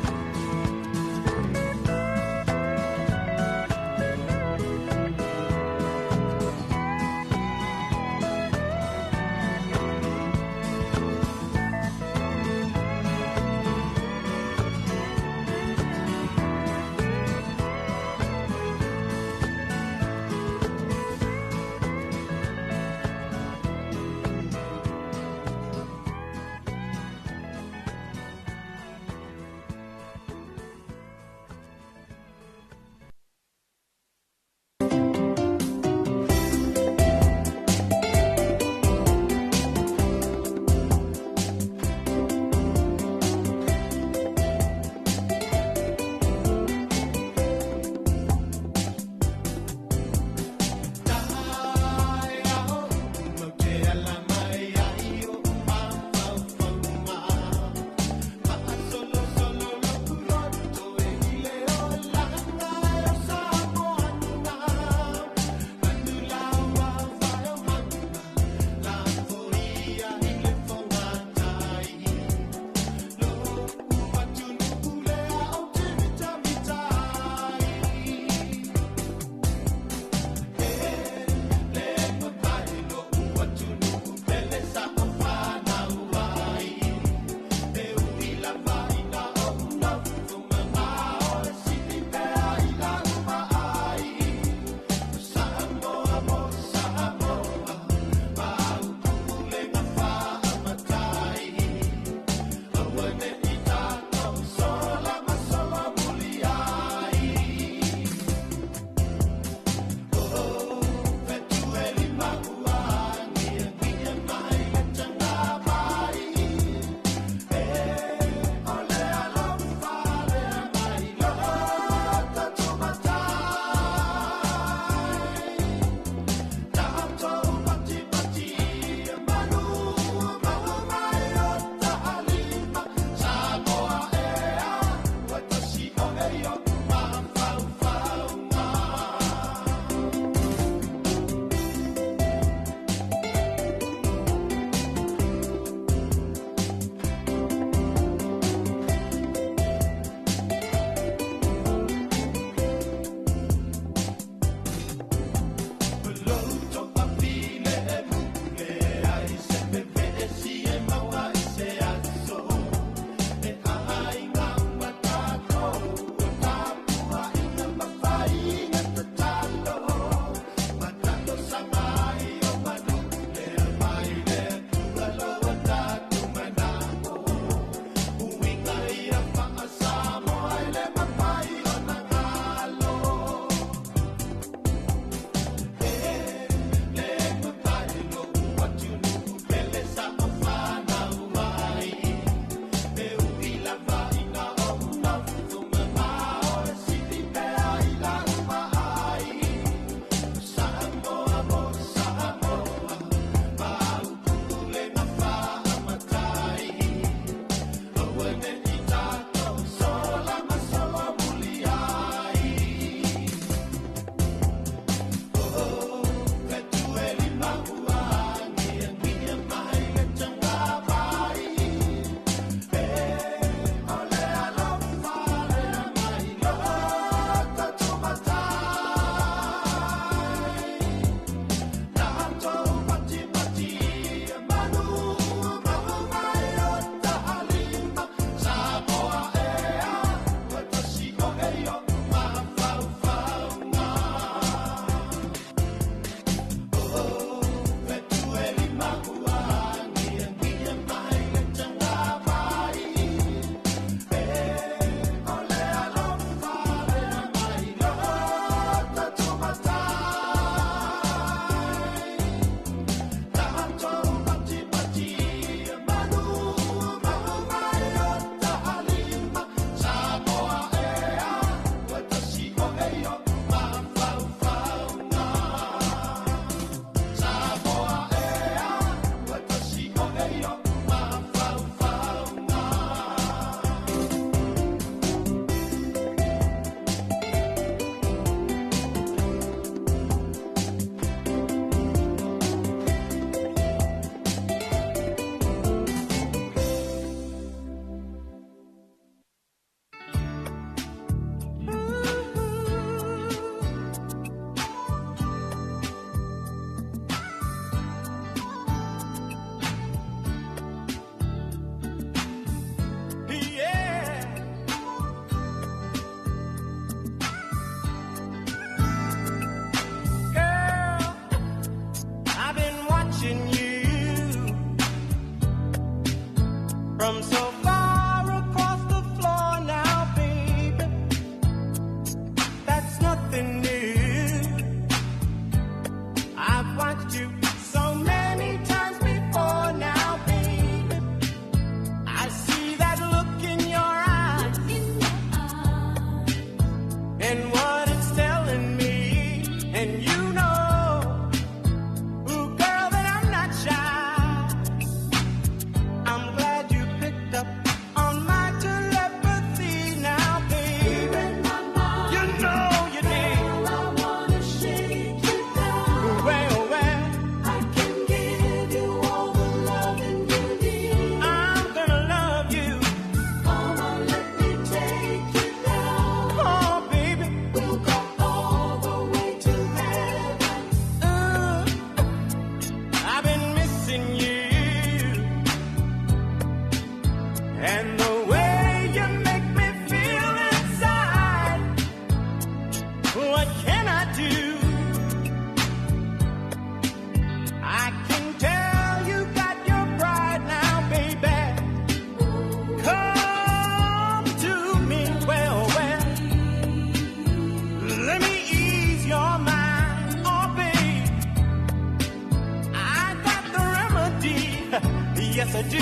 Yes, I do.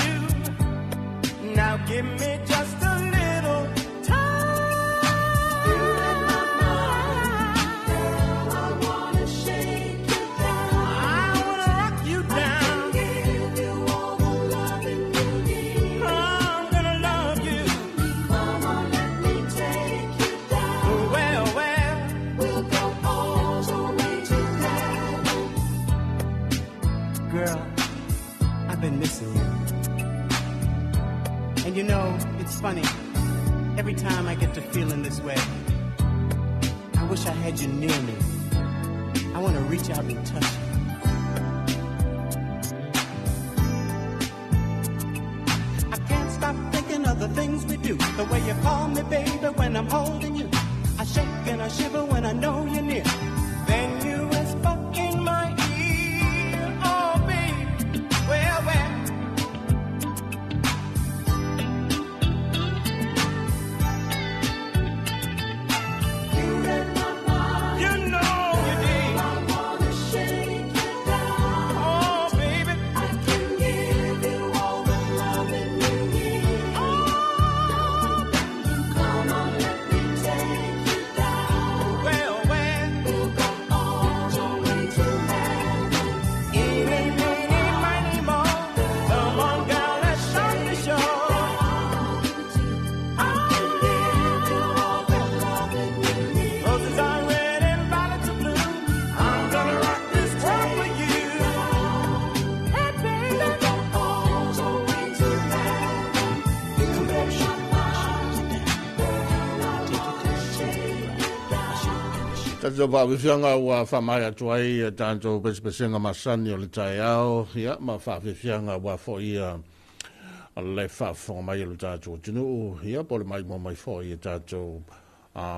Now give me just a little time. You're in my mind. Girl, I wanna shake you down. I wanna rock you down. I can give you all the loving you need. I'm gonna love you. Come on, let me take you down. Well, we'll go all the way to heaven. Girl, I've been missing you. And you know, it's funny. Every time I get to feeling this way, I wish I had you near me. I want to reach out and touch you. I can't stop thinking of the things we do. The way you call me, baby, when I'm holding you. I shake and I shiver when I know you're near. Then you whisper in my ear, oh, baby, well. Tato pa whiwhianga ua whamai atuai tanto pespesenga masani o le tai ao ia ma whawhiwhianga ua fwoi le whawhonga mai o le tato tinu ia pole mai mo mai fwoi tato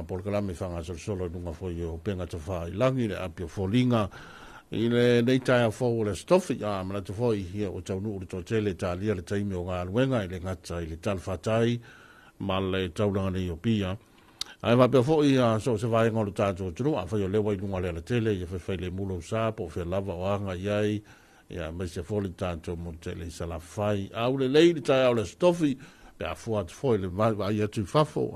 pole kalame whanga solo nunga fwoi o penga te whai langi le api o fwolinga i le nei tai a fwo le stofi mana te fwoi ia o taunu o le totele talia le taimi o ngā luenga i le ngata i le talwhatai ma le taulanga nei o pia. Ai va pe fo ia so se vai ngolo tato tru a fa yo le wai lunga le tele ye fa le mulo sa po fe lava o anga yai ya me se fo le tato mo tele sa la fai au le le ta au le stofi pe a fo at fo le va ia tu fa fo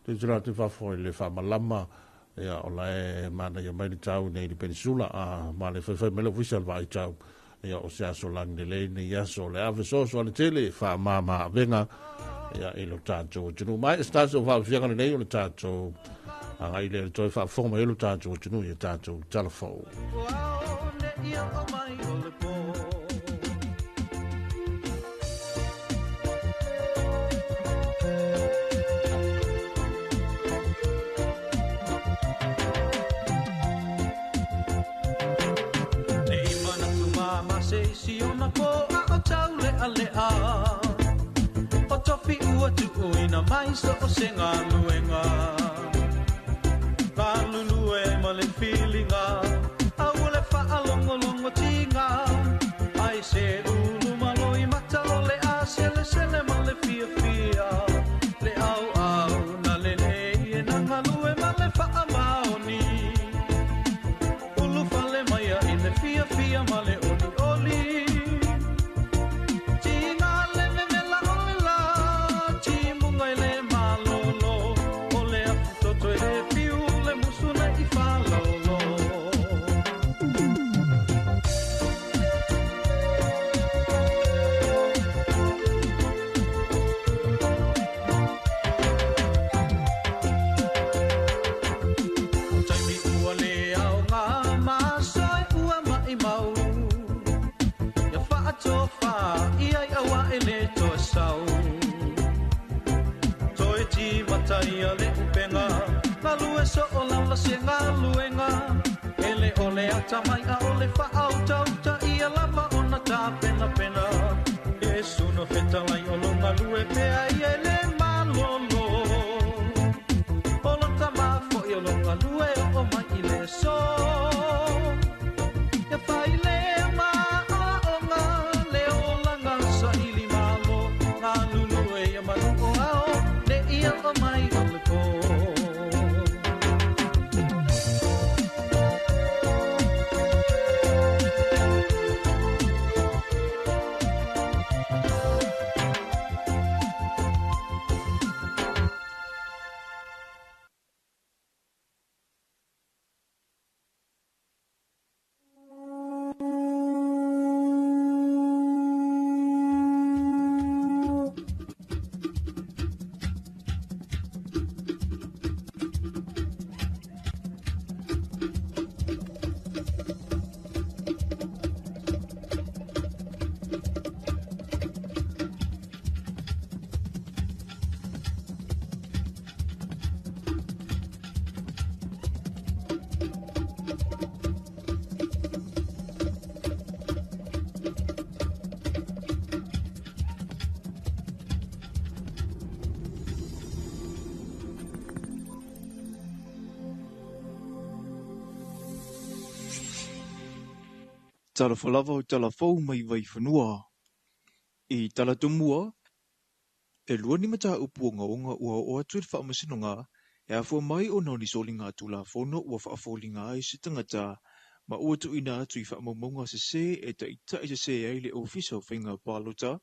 te jura tu fa fo le fa malama ya o la mana ya mai tau nei di peninsula ma le fa me lo official vai tau ya o se aso lang le ne ya so le ave so le tele fa mama venga ia e lo tātou tunu mai tātou whawhianga nei o le tātou anga i le toi whawhonga mai o le tātou tunu i tātou talafou Nei mana tu mama se si ona ko a o tau le alea tofi ua tu uina mai so o se ngā luenga Ka lulue ma le whilinga Au le whaalongolongo tinga Ai se ulu maloi mata o le a sele sele ma le fia fia Le au au na le nei e na ngalue ma le wha maoni Ulu fale maia i le fia fia ma le oli oli Ia le upenga na lue so o la se nga luenga ele ole ata mai a ole fa auta uta ia lava ona ta pena pena Yesu no feta lai o longa lue pe ai ele malolo Ola ta ma fo i o longa lue o mai i le so Ia fai le ma a onga le o langa sa ili malo Nga lulue ia manu o ao le ia o mai o le po tala falava o tala fau mai vai whanua. I tala tumua, e lua ni mata upu o ngaunga ua o atu wha amasinonga, e afua mai o nau ni soli ngā tula fono ua wha afoli ngā ai si tangata, ma ua tu ina atu i wha amamunga se se e ta ita i se ai le ofisa o whainga pālota,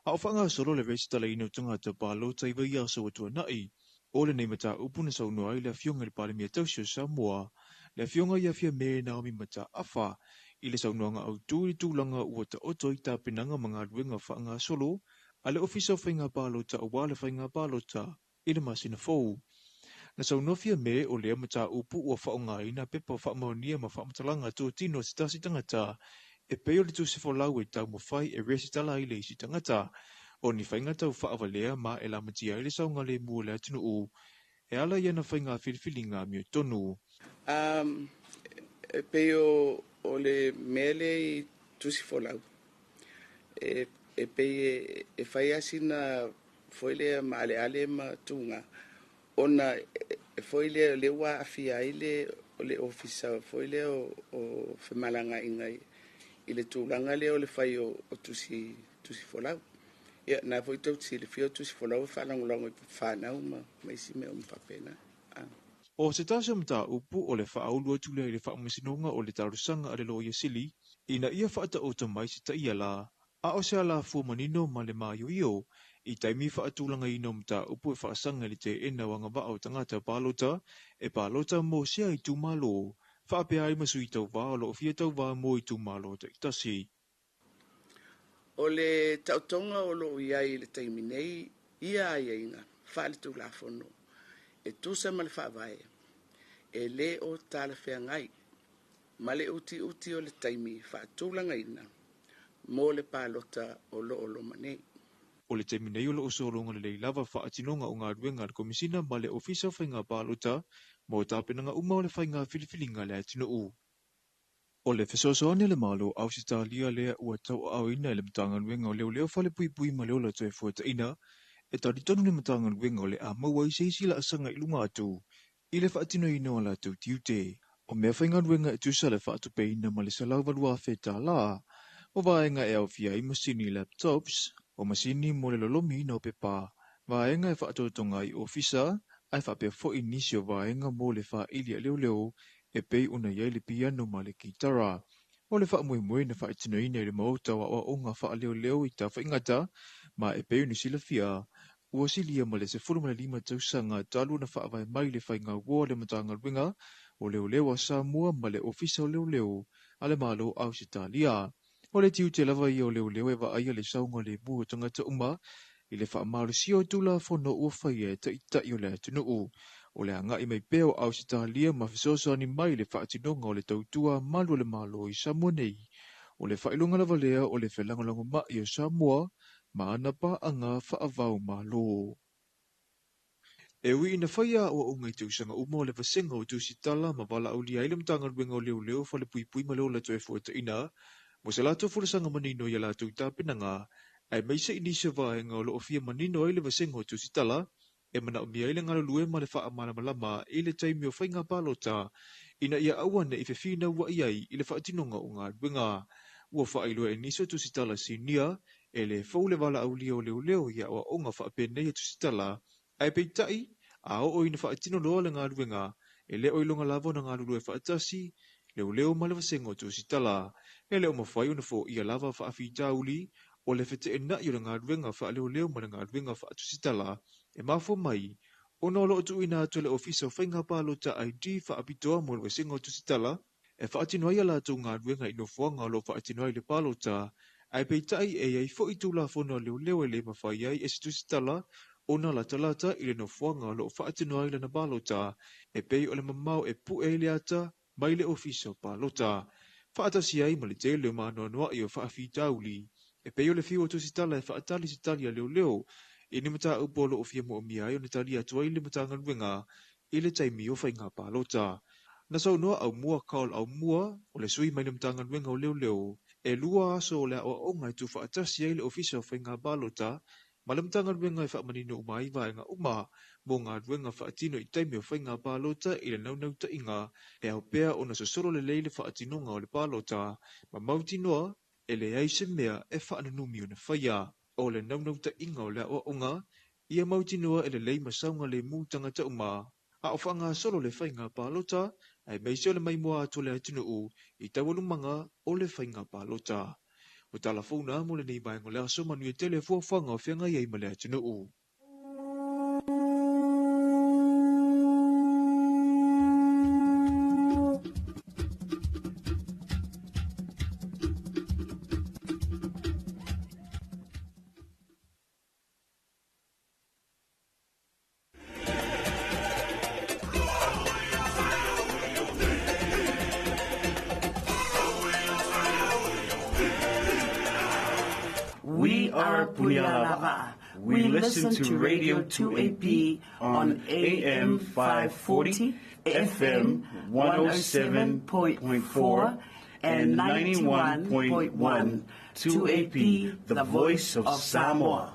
a o whanga solo le resi tala ino tangata pālota i vai asa o tua nai, o le nei mata upu na saunu ai le fionga le pāle mia tausio Samoa, le fionga ia fia me Naomi mata afa, i le saunuanga au tūri tūlanga ua ta oto i tā pinanga mga ruenga whaanga solo, a le ofisa o whainga pālota o wale whainga pālota, i le masina fōu. Na saunofia me o lea mata upu ua whaonga ina pepa whaamaonia ma whaamatalanga tō tino si tasi tangata, e peo le tū se whalau e tau mawhai e resi tala i le isi tangata, o ni whainga tau whaawalea ma e la matia i le saunga le mua le atinu u, e ala iana whainga whiriwhilinga mio tonu. E peo o le mele i tusi folau. E pei e whai asina foile ma ale ma tunga. Ona e foile le wa afia ile o le ofisa foile o whemalanga ingai i le tūlanga le o le whai o tusi folau. Ia na foi tau tsi le fio tusi folau whanangolongo i whanau ma isi me o mwhapena. O se tasa mta upu o le whaaulu atule i le whaamasinonga o le tarusanga a le loia sili, ina ia whaata o tamai se ta ia la, a o se ala fua manino ma le maio io, i taimi whaatulanga ino mta upu e whaasanga li te ena wanga wa au tangata pālota, e pālota mo sea i tū malo, whaapea ai masu i tau wā o lo fia tau wā mo i tū malo ta itasi. O le tautonga o lo iai le taimi nei, ia ia inga, whaale tū la fono. E tusa ma le whaavae, e le o tala whea ngai, ma le uti o le taimi whaatulanga ina, mo le pālota o lo manei. O le taimi nei o lo osolonga le lava whaatinonga o ngā ruenga le komisina ma le ofisa whainga pālota, mo tāpenanga uma o le whainga whiliwhilinga le atino u. O le whesosoane le malo au si tālia lea ua tau au ina le mtanga ruenga o leo whale pui ma leo la toe fuata ina, e tari tonu le matanga ruenga o le a maua i seisi la asanga i lunga atu, i le whaatino ino ala tau tiute. O mea whainga ruenga e tusa le whaatupe ina ma le salau valua wheta la, o vaenga e au fia i masini laptops, o masini mo le lolomi ina o pepa, vaenga e whaatotonga i ofisa, ai whapea fo inisi o vaenga mo le wha ilia leo, e pei una iai le piano ma le kitara. O le wha mue na whaatino ina i le mauta wa o nga wha leo i ta whaingata, ma e pei unisila fia, ua silia ma le se 45 tausanga talu na whaawai mai le whainga ua le matanga ruenga o leo a Samoa ma le ofisa o leo a le malo au se talia. O le tiu te lava i o leo e wa aia le saunga le mua tangata uma i le whaamalo si o tula fono ua whaia ta ita i o le atunu u. O le anga i mai peo au se talia ma fisosa ni mai le whaatinonga o le tautua malu le malo i Samoa nei. O le whailunga lava lea o le whelangalango ma i o Samoa ma ana pa anga whaavau malo. E ui ina whaia o ungai tausanga uma o le vasenga o tusi tala ma wala au lia ilam tanga ruenga o leo whale pui ma leo la toe fuata ina, mo se lato fulasanga manino i la tau tāpinanga, ai meisa inisa vaenga o lo ofia manino i le vasenga o tusi tala, e mana o mia i le ngalo lue ma le wha malama i le taimi o whainga pālota, ina ia awane i whewhina ua iai i le whaatinonga o ngā ruenga, ua whailua e niso tusi tala sinia, e le faule wala au leo leo ia o onga whaapene i tusi tala, ai peitai, a o ina whaatino loa le ngā ruenga, e leo i longa lavo na ngā lulue whaatasi, leo ma le vasenga o tusi tala, e leo mawhai una fo ia lava whaafi tauli, o le whete e na i o ngā ruenga wha leo ma le ngā ruenga whaatusi tala, e mafo mai, o no lo tu ina to le ofisa whainga pālota ID whaapitoa mo le vasenga o tusi tala, e whaatino ai ala tu ngā ruenga ino fuanga lo whaatino ai le pālota, ai peitai e ai fo i tūla whono leo e le mawhai ai e se tusi tala, o na la talata i le no fuanga lo whaatino ai lana pālota, e pei o le mamau e pu e le ata, mai le ofisa o pālota. Whaatasi ai ma le te leo manoa noa i o whaafi tauli, e pei o le fiu o tusi tala e whaatali si talia leo, i ni mata upolo o fia mo o mia i o ni talia atua i le matanga ruenga, i le taimi o whainga pālota. Na sau noa au mua kaol au mua, o le sui mai le matanga ruenga o leo, e lua aso o le o onga i tu whaatasi ai le ofisa o whainga pālota, ma le matanga ruenga i whaamanino umai vaenga uma, mo ngā ruenga whaatino I taimi o whainga pālota I le naunauta inga e au pea o na sosoro le leile whaatinonga o le pālota ma mautinoa e le aise mea e whaananumi o na whaia o le naunauta inga o le aoaonga ia mautinoa e le lei masaunga le mūtanga tauma a o whanga solo le whainga pālota ai meise o le maimoa ato le atinu u I tawalumanga o le whainga pālota. O talafona mo le nei baengo le aso manu e tele fuawhanga o whianga iei ma le atinu u. We are Punyalava. We listen to Radio 2AP on AM 540, FM 107.4, and 91.1. 2AP, the voice of Samoa.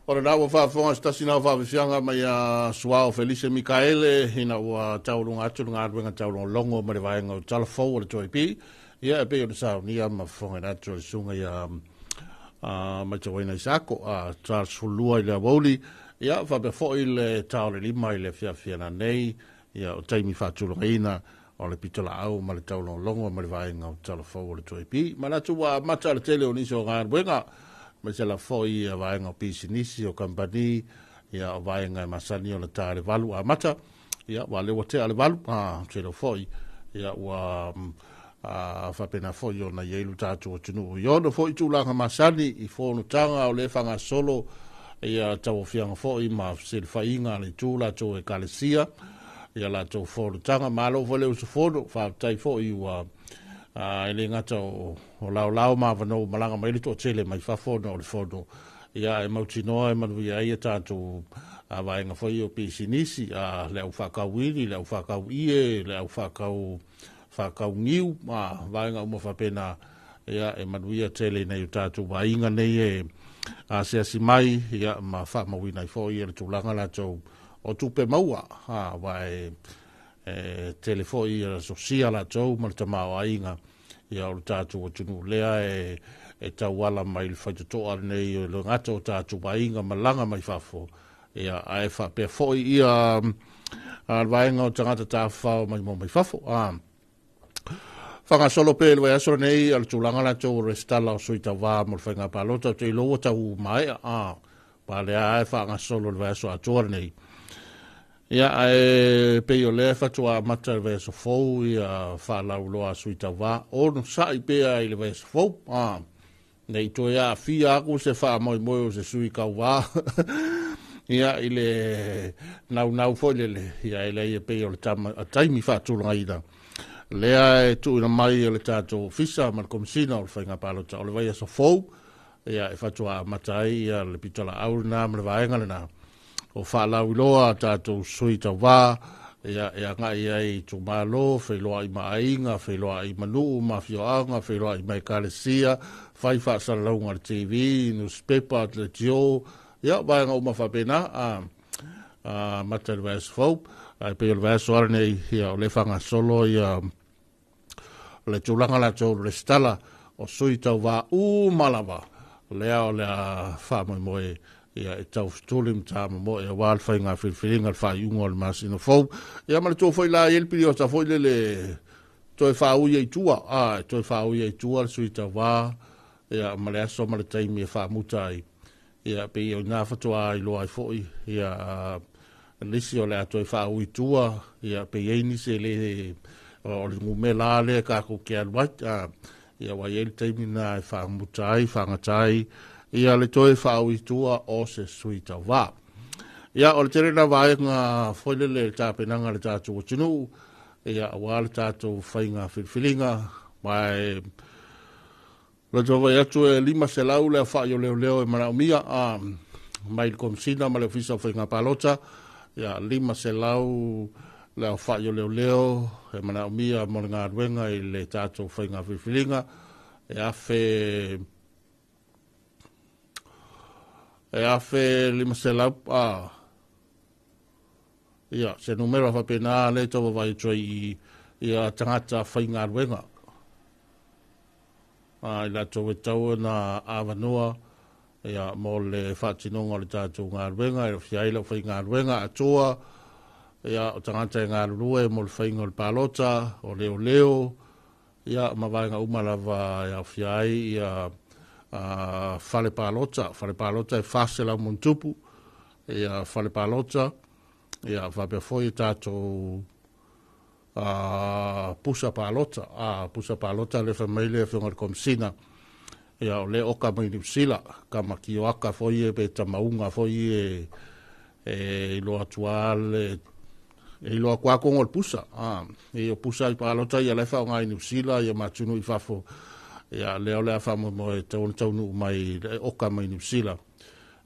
Ora na wa whaafonga stasi na whaawhianga mai a Suao Felice Mikaele hina ua taurunga atu ngā ruenga taurunga longo ma le vaenga o talafou o le toi pi. Ia e pe o le sao ni a ma whaonga na atu le sunga ia mai te waina isako a Charles Fulua i le awoli. Ia whape fo i le tau le lima i le whiawhiana nei. Ia o taimi whaatulunga ina o le pitola au ma le taurunga longo ma le vaenga o talafou o le toi pi. Ma natu wa mata le tele o niso ngā ruenga. Ma se la foi a vaenga o pisinisi o kampani ia o vaenga e masani o le tare valu a mata ia wa le wate ale valu se la foi ia wa whapena foi o na ieilu tātu o tunu i ono foi tūlanga masani i whono tanga o le whanga solo ia tau whianga foi ma se le whainga le tūla tō e kalesia ia la tō whono tanga malo vole usu whono whautai foi wa ele ngata o lau ma vano malanga mai to tele mai fa fono o fono ia e mautinoa e manu ia ia tātou a vaenga foi o pisinisi a le au whakauiri, le au whakauie, le au whakaungiu ma vaenga umo whapena ia e manu ia tele nei o tātou vainga nei e a se asi mai ia ma whamawina i foi e le tūlanga la tau o tupe maua vai telefoi e sosia la tau ma le tamao ainga ia o tātou o tunu lea e tau ala mai le whaitotoa nei o le ngata o tātou ainga ma langa mai whafo ia a e whapea foi ia a vaenga o tangata tāwhao mai mo mai whafo whanga solo pe le asora nei al tūlanga la tau restala o suita wā mo le whainga palota te loa tau mai pa le a e whanga solo le asora atua nei ia e pe o le fatua mata le veso fou ia fa la loa suita va o no sai pe ai le veso fou nei to ia fia ku se fa moi moi se sui ka va ia ile nau fo le ia ile pe o le tama taimi fa tu ngaida le e tu na mai le tato fisa mal komsina o fainga palo ta o le vai so fou ia e fatua mata ia le pitola au na me vaenga le na o whalau loa tātou sui tau wā, ia ngai ai tu malo, whailoa i maainga, whailoa i manu, mawhioanga, whailoa i mai kalesia, whai whaasalaunga le TV, newspaper, le tio, ia vaenga o mawhapena, mata le vēs fau, ai pe le vēs oare nei, ia o le whanga solo, ia le tūlanga la tau le stala, o sui tau wā, malawa, lea o lea whamoi moe, ia e tau stolim tama mo e wal fai ngā whiwhiringa le whai ungo le masina fau. Ia male tō whai la elpiri o ta whai le toi whau i tua, toi whau i tua le sui ta wā, ia male aso male taimi e wha mutai, ia pe i o ngā whatua i loa i fhoi, ia nisi o le a toi whau i tua, ia pe i nisi le o le ngume la le kako ke alwat, ia wai el taimi na e wha mutai, whangatai, ia le toe whau i tua o se suita wā. Ia o le tere na vaenga whoile le tāpenanga le tātou o tinu, ia wā le tātou whainga whiwhiringa, mai le tōwai atu e lima se lau le whai o leo e marau mia, mai le komsina ma le whisa whainga palota, ia lima se lau le whai o leo e marau mia mo ngā ruenga i le tātou whainga whiwhiringa, e afe lima se lau ia se numero fa pena le to vai troi ia tangata whainga ruenga la to tau na avanua ia mo le whatinonga le tātou ngā ruenga e whiaila whainga ruenga atua ia o tangata ngā rue mo le whainga le palota o leo ia mawainga umalawa ia whiai ia fale palota e fasela muntupu ia fale palota ia vape foi tātou pusa palota le famile e whungar komsina ia o le oka mai ni sila kama ki o aka foi e pe tamaunga foi e lo atual e lo kwa kongo le pusa e o pusa i palota ia le whaunga i ni sila ia matunu i fafo ia leo lea whamo mo e taunu mai oka mai ni sila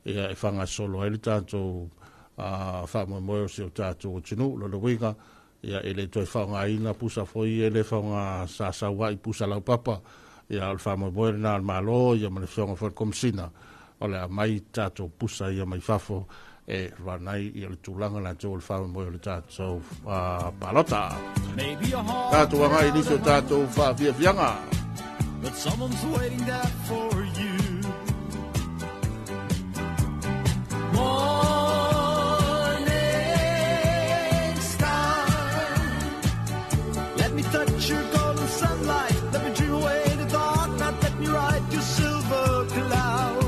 ia e whanga solo e le tātou whamo mo e o tātou o tinu lo winga ia e le toi whaunga ina pusa foi e le whaunga sasawa i pusa lau papa ia al whamo mo e nā malo ia mane whionga whakomsina o le mai tatou pusa ia mai fafo e vanai i le tūlanga na tō le whawe mo le tatou palota. Tatou anga i niso tatou whawhia whianga. But someone's waiting there for you. Morning star, let me touch your golden sunlight. Let me dream away the dark night. Let me ride your silver cloud.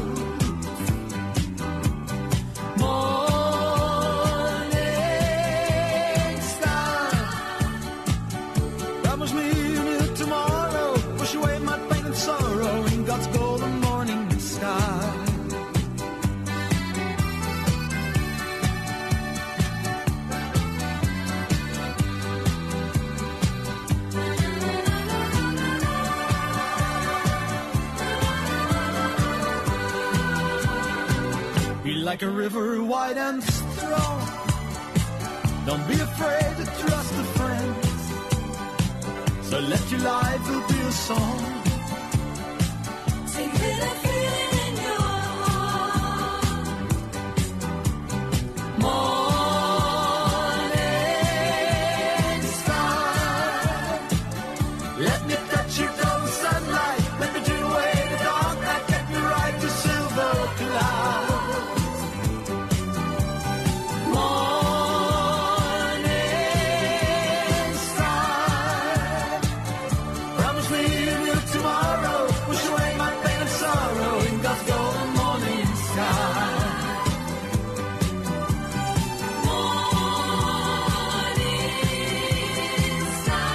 Morning star, promise me you'll be here tomorrow. Wash away my pain and sorrow in God's golden morning sky. Be like a river wide and strong. Don't be afraid to trust a friend. So let your life will be a song. Sing with that feeling in your heart. Morning star, let me touch your golden sunlight. Let me dream away the dark night. Let me ride the silver cloud. Morning star, promise me you'll be tomorrow. Push away my pain and sorrow in God's golden morning sky. Morning star,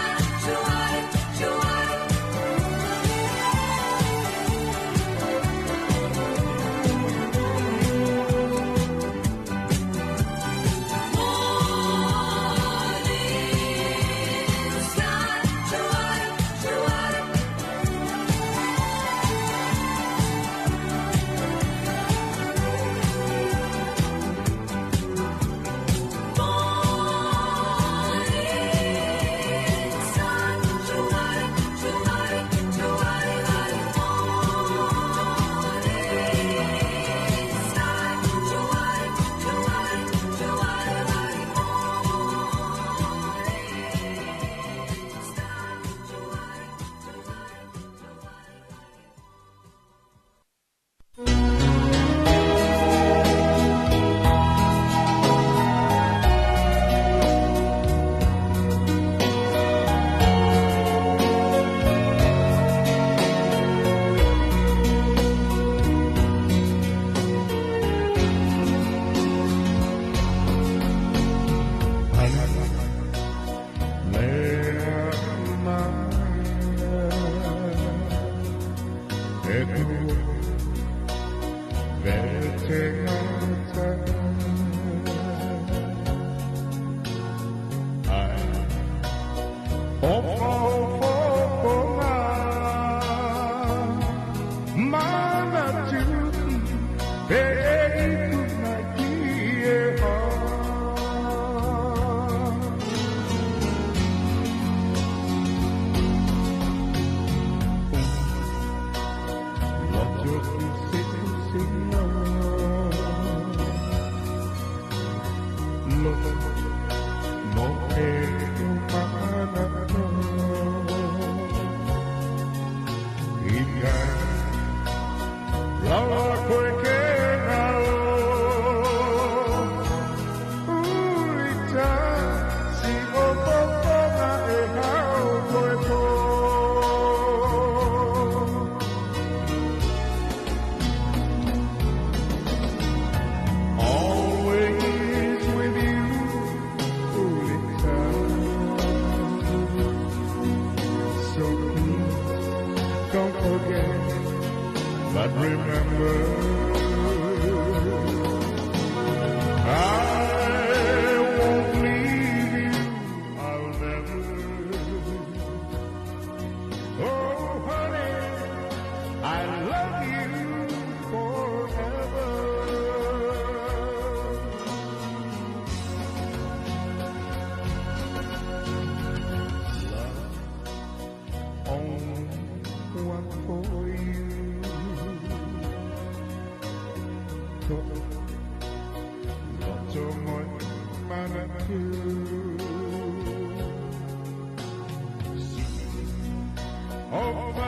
Open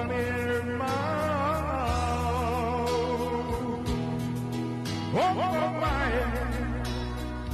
your mouth,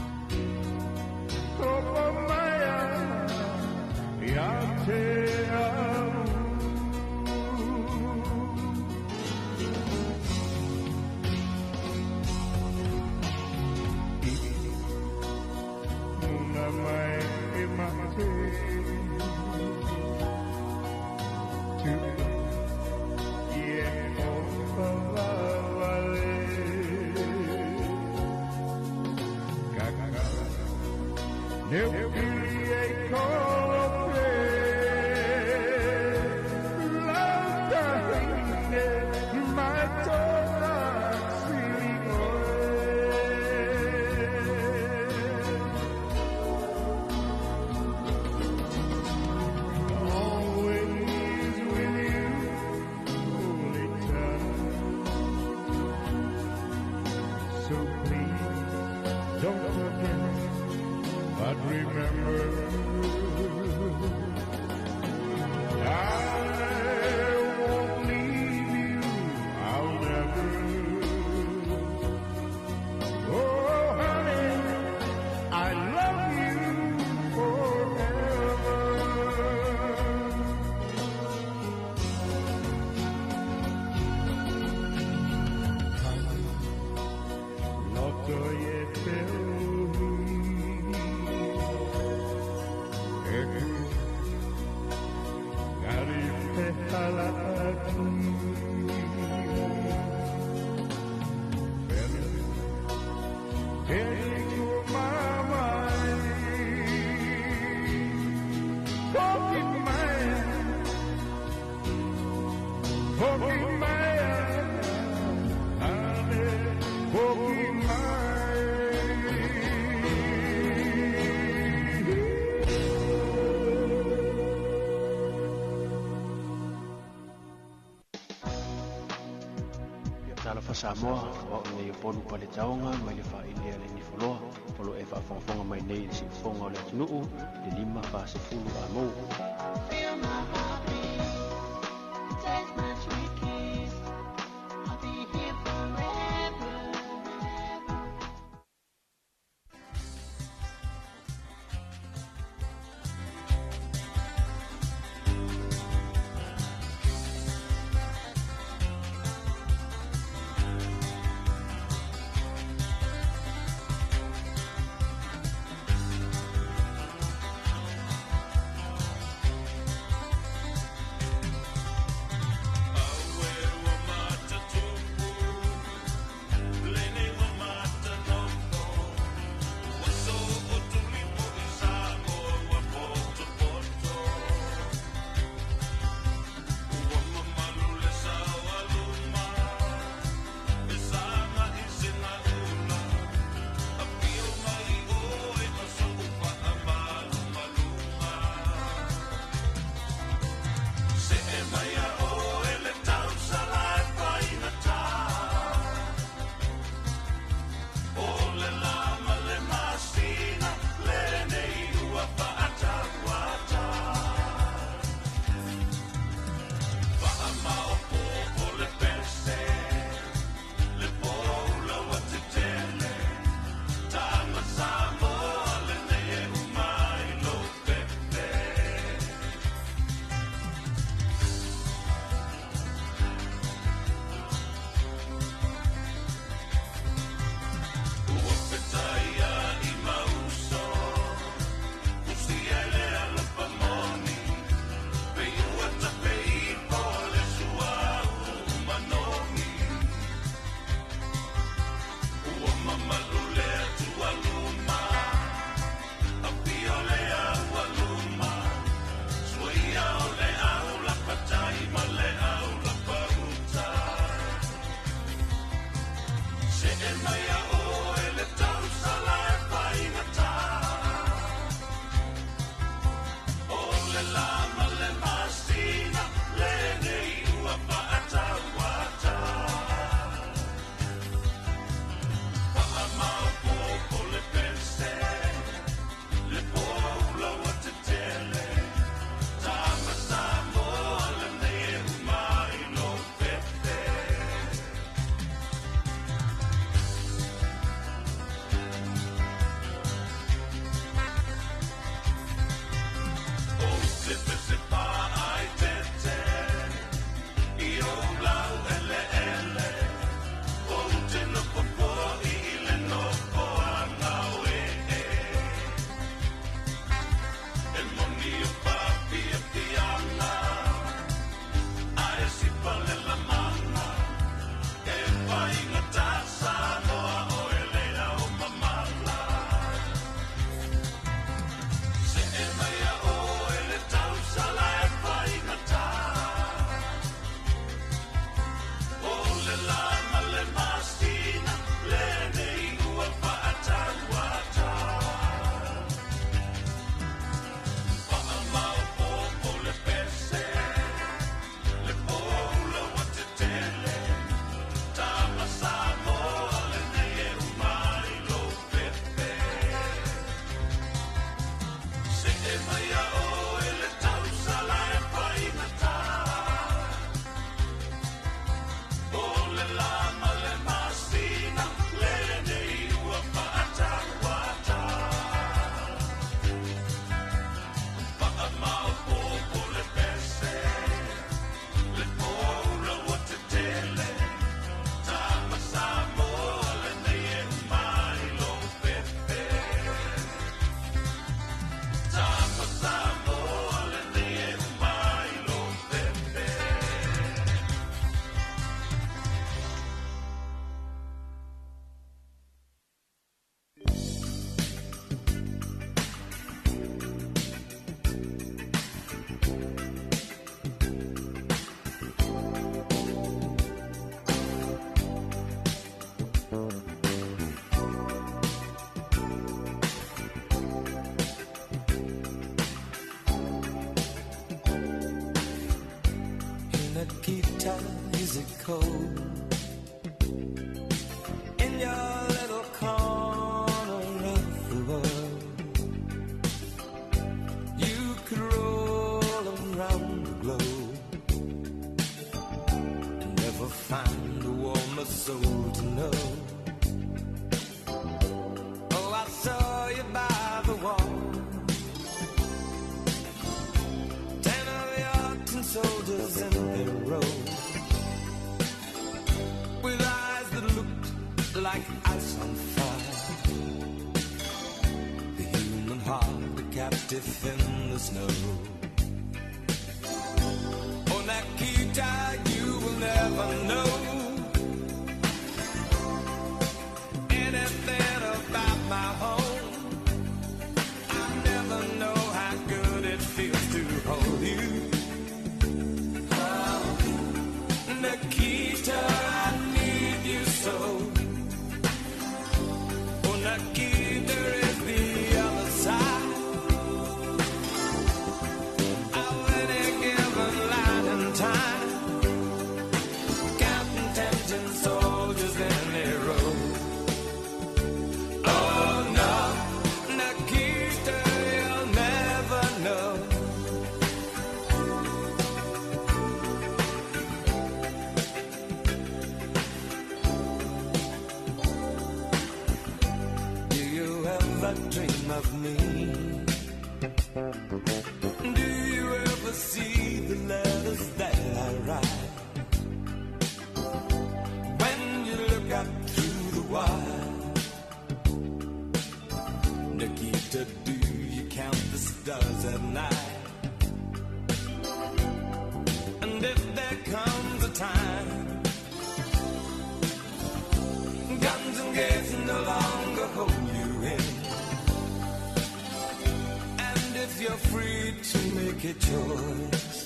open my Samoa o nei polu pale taonga mai le whaelea le nifoloa polo e whaafonga mai nei le sifonga o le atunuu le 5 pasefulu a mou. Feel my heartbeat, taste my sweet kiss, I'll be here forever. cold in your little corner of the world. You could roll around the globe and never find a warmer soul to know. Oh, I saw you by the wall, 10 of your tin soldiers in their row, with eyes that looked like ice on fire. The human heart, a captive in the snow. Oh, Nikita, you will never know anything about my home. I never know how good it feels to hold you. Oh, Nikita, I need you so. Oh, Nikita is the other side of any given line and time, counting 10 soldiers in a row. Oh no, Nikita, you'll never know. Do you ever dream of me? Do you ever see the letters that I write? When you look up through the wire, Nikita, do you count the stars at night? And if there comes a time guns and gates no longer hold you in, and if you're free to make a choice,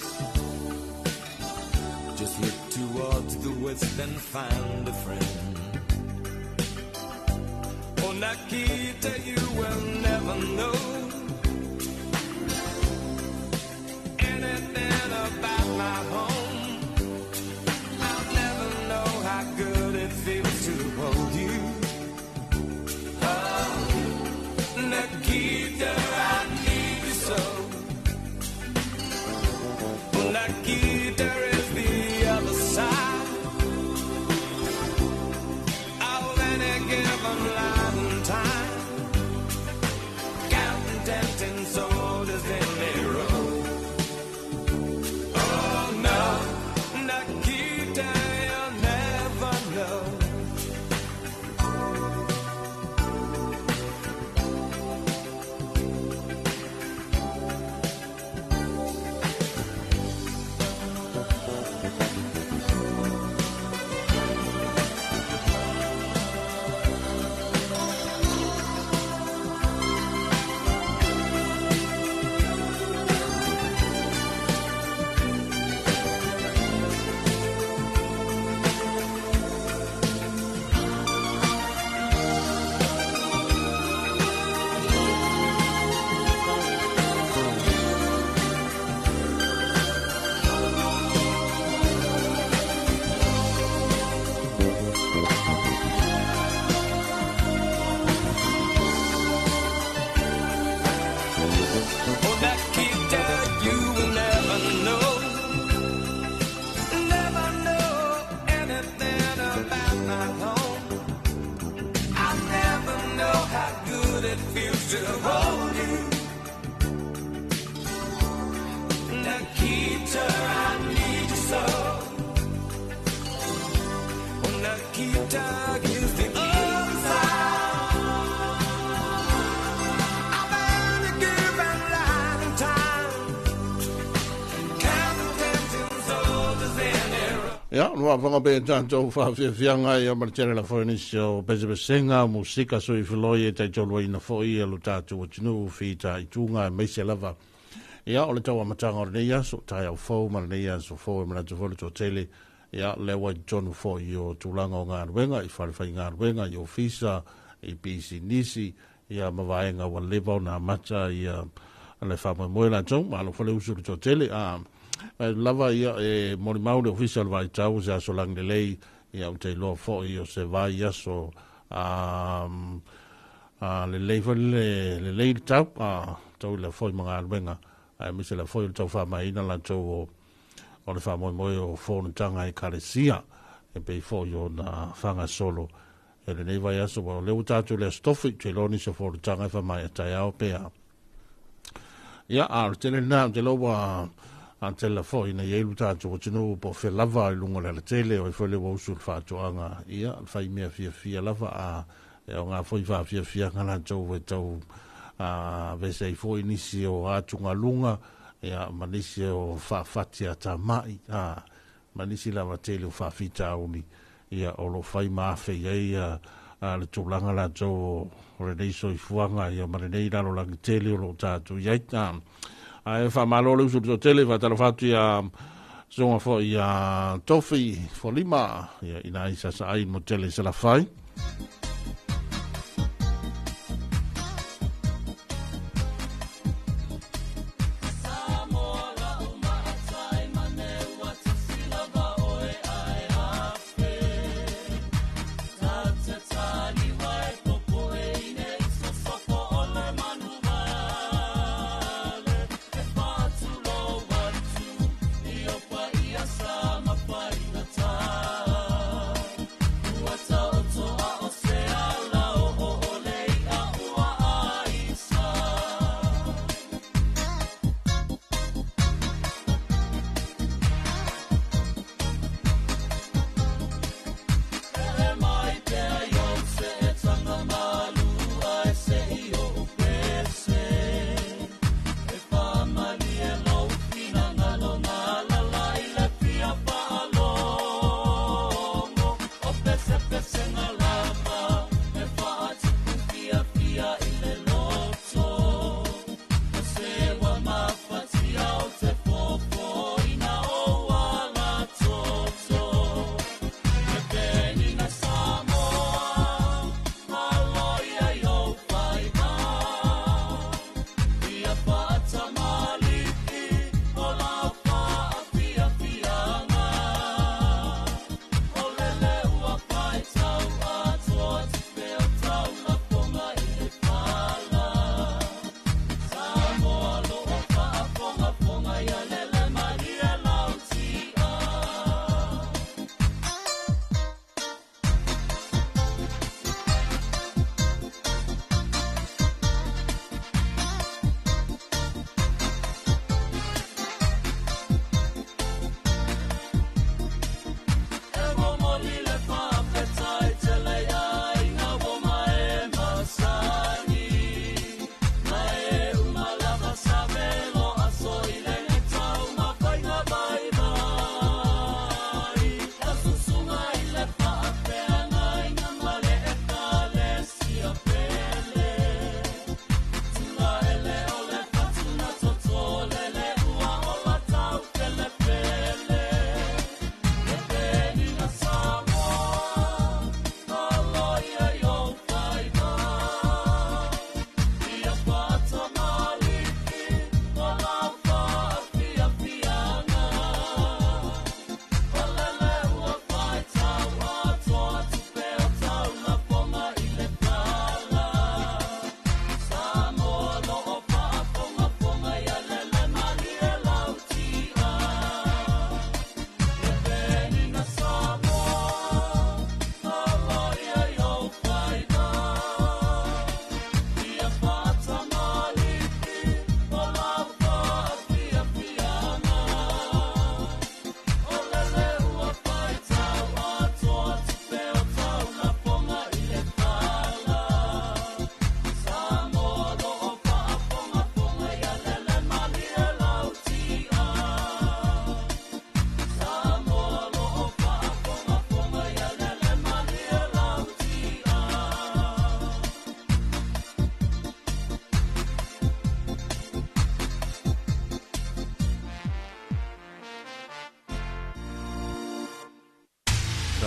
just look towards the west and find a friend. Oh, Nikita, you will never know anything about my home. I'll never know how good it feels to hold you. Oh, Nikita, I need you so. Oh, Nikita is the other side of any given line and time, counting 10 soldiers in a row. Oh no, Nikita, you'll never know. Oh, Nikita, you will never know anything about my home. I'll never know how good it feels to hold you. Nikita, I need you so. Oh, Nikita is the other side of any given line and time, counting 10 soldiers in a row. Ya, no wanga be tanto fa fianga ya marchela la fornisio besenga musika so ifloye te jolwa ina foi lo tatu wachinu fita itunga meise lava. Ya, ole tawa matanga o ya so tai fo ma ya so fo ma to fo to tele ya lewa John fo yo tulanga o ngā wenga I whare ngā wenga yo fisa I bisi nisi ya mawaenga wa lewa na mata ya le wha moela tong ma lo fole usu to tele lava ia mori maule official vai tau se aso lang lei ia te lo fo io se vai aso le lei tau tau le foi mga albenga ai mi se la foi tau fa mai na la tau o le fa moi o fo tanga i karesia e pe fo io na fanga solo e le nei vai aso o le utatu le stofi te lo ni se fo tanga fa mai tai au pe ia te le na te lo wa ante la foi na yelu tatu o tino po fe lava lungo le tele o foi le wo sul fa toanga ia fai me fia lava e o nga foi fa fia ngana tau e tau vese foi nisi o atunga lunga ia manisi o fa fatia ta mai manisi lava tele o fa fita uni ia o lo fai ma fe ia le tulanga la tau o le nei so fuanga ia marenei la lo la tele o lo tatu ia ai fa malo le uso tele va tala fatu ia zonga fo ia tofi fo lima ia ina isa sa ai mo tele se la fai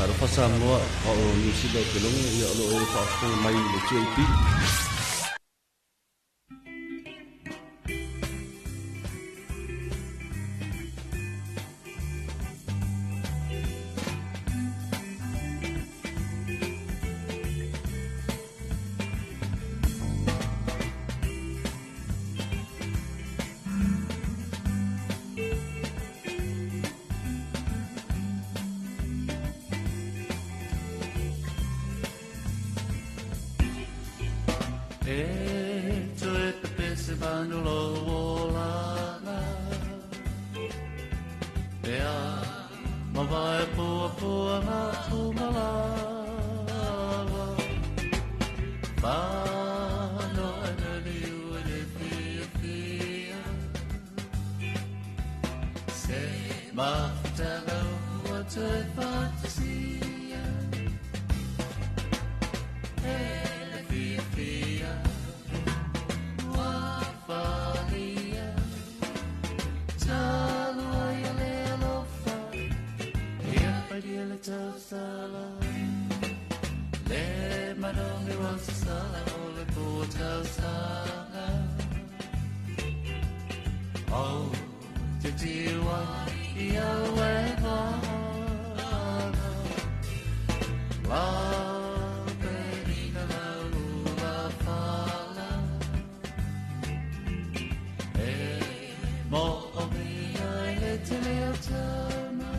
Taro Samoa o New Zealand ke longe ia lo e fa mai le JP. E to e pepe se manulo wolana E a ma vai pua na tumalava Mano anani uene fia Se maftana uate fantasia Ele fia Wafalia Talo ai lelo fa Ia padile tasala Le madongi rosa sala ole puta sala Oh titiwa ia wena La perina la lula fala E mo o mia e te leo tama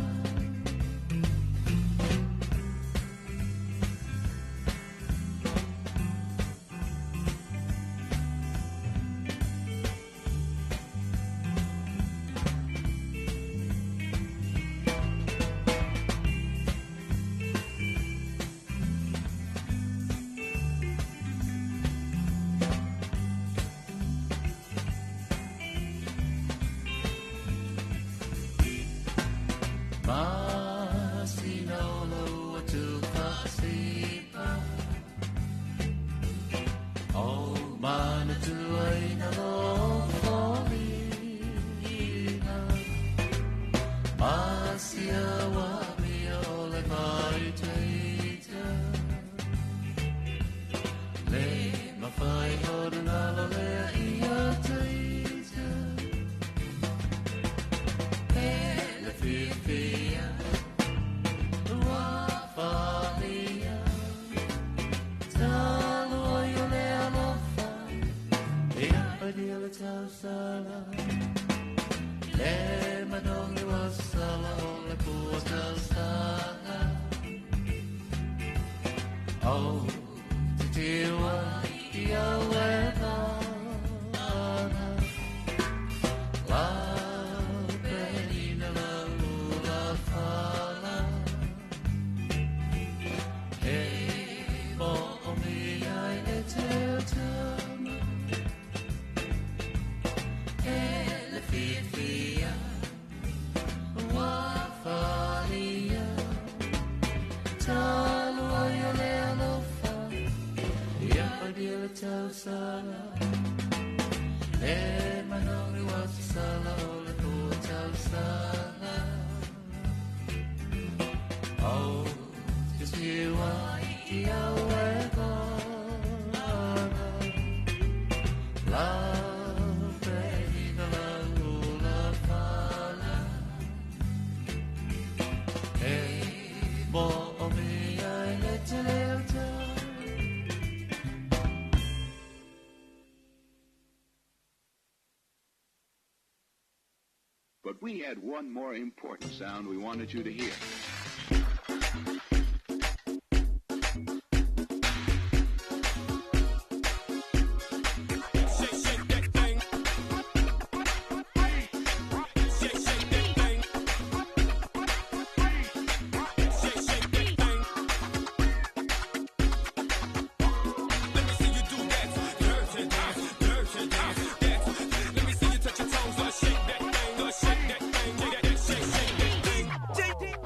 Masinolo tu pasipa Oh mana tu aina lo folina Masia wa mi ole vai teita Le ma fai hornalo le ia teita Le fia Wafalia Talo io le alofa E padile tausala Le madongi wasala Ole pua tausala Oh titiwa ia wena La perina la lula fala E mo o mia e te tama E le fia Wafalia Talo ai le alofa Ia padile tausala Le manori wasala ole pua tausala Oh Cause you are Love, baby, la lula fala Hey, mo o mia e te leo But we had one more important sound we wanted you to hear.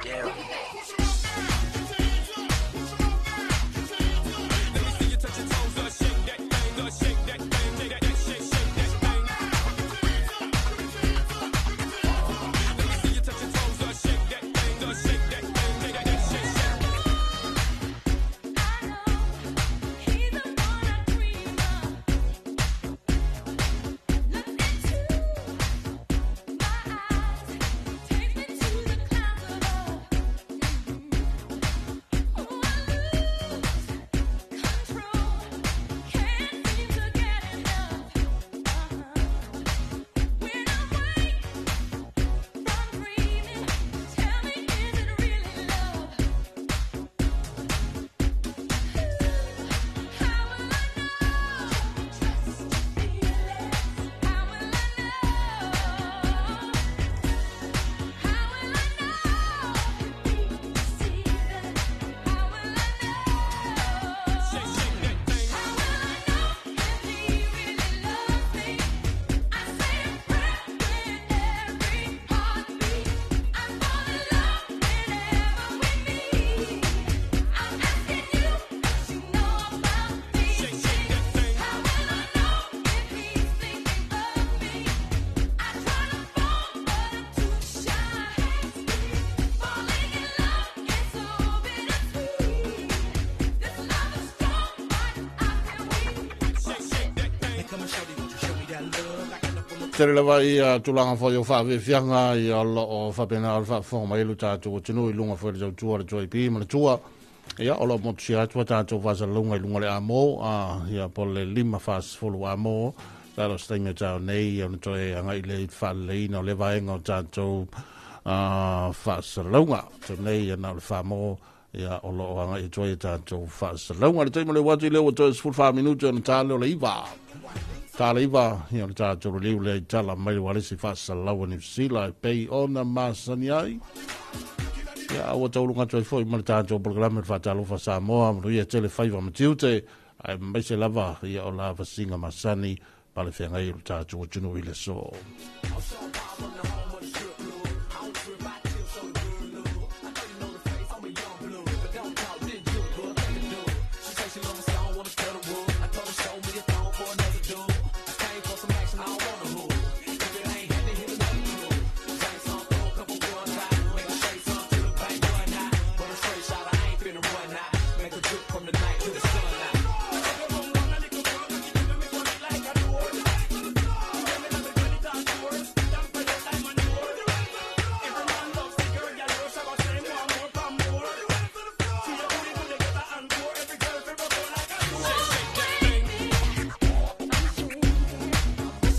Yeah. tere lewa ia tulanga fo yo fa fianga ia lo o fa pena alfa fo mai lu ta tu tunu lunga fo le tua le joy pi ma tua ia o lo mo sia tua ta tu va lunga lunga le amo ia po le lima fa fo lo amo ta lo stai me ta nei ia no toe anga ile fa le no le va engo ta tu fa lunga tu nei ia na le fa mo ia o lo anga i joy ta tu fa lunga le te mo le wa le o to 5 minutos no ta le iva Tala iwa, ia le tātoro liu le tala mai wale si whasa lawa ni sila e pei ona masani ai. Ia awa taurunga toi fo i mara tātoro programa le whatalo fa Samoa, maro ia tele whaiva matiute, ai mai se lava ia o lava singa masani, pale whenga i le tātoro tunu i le so.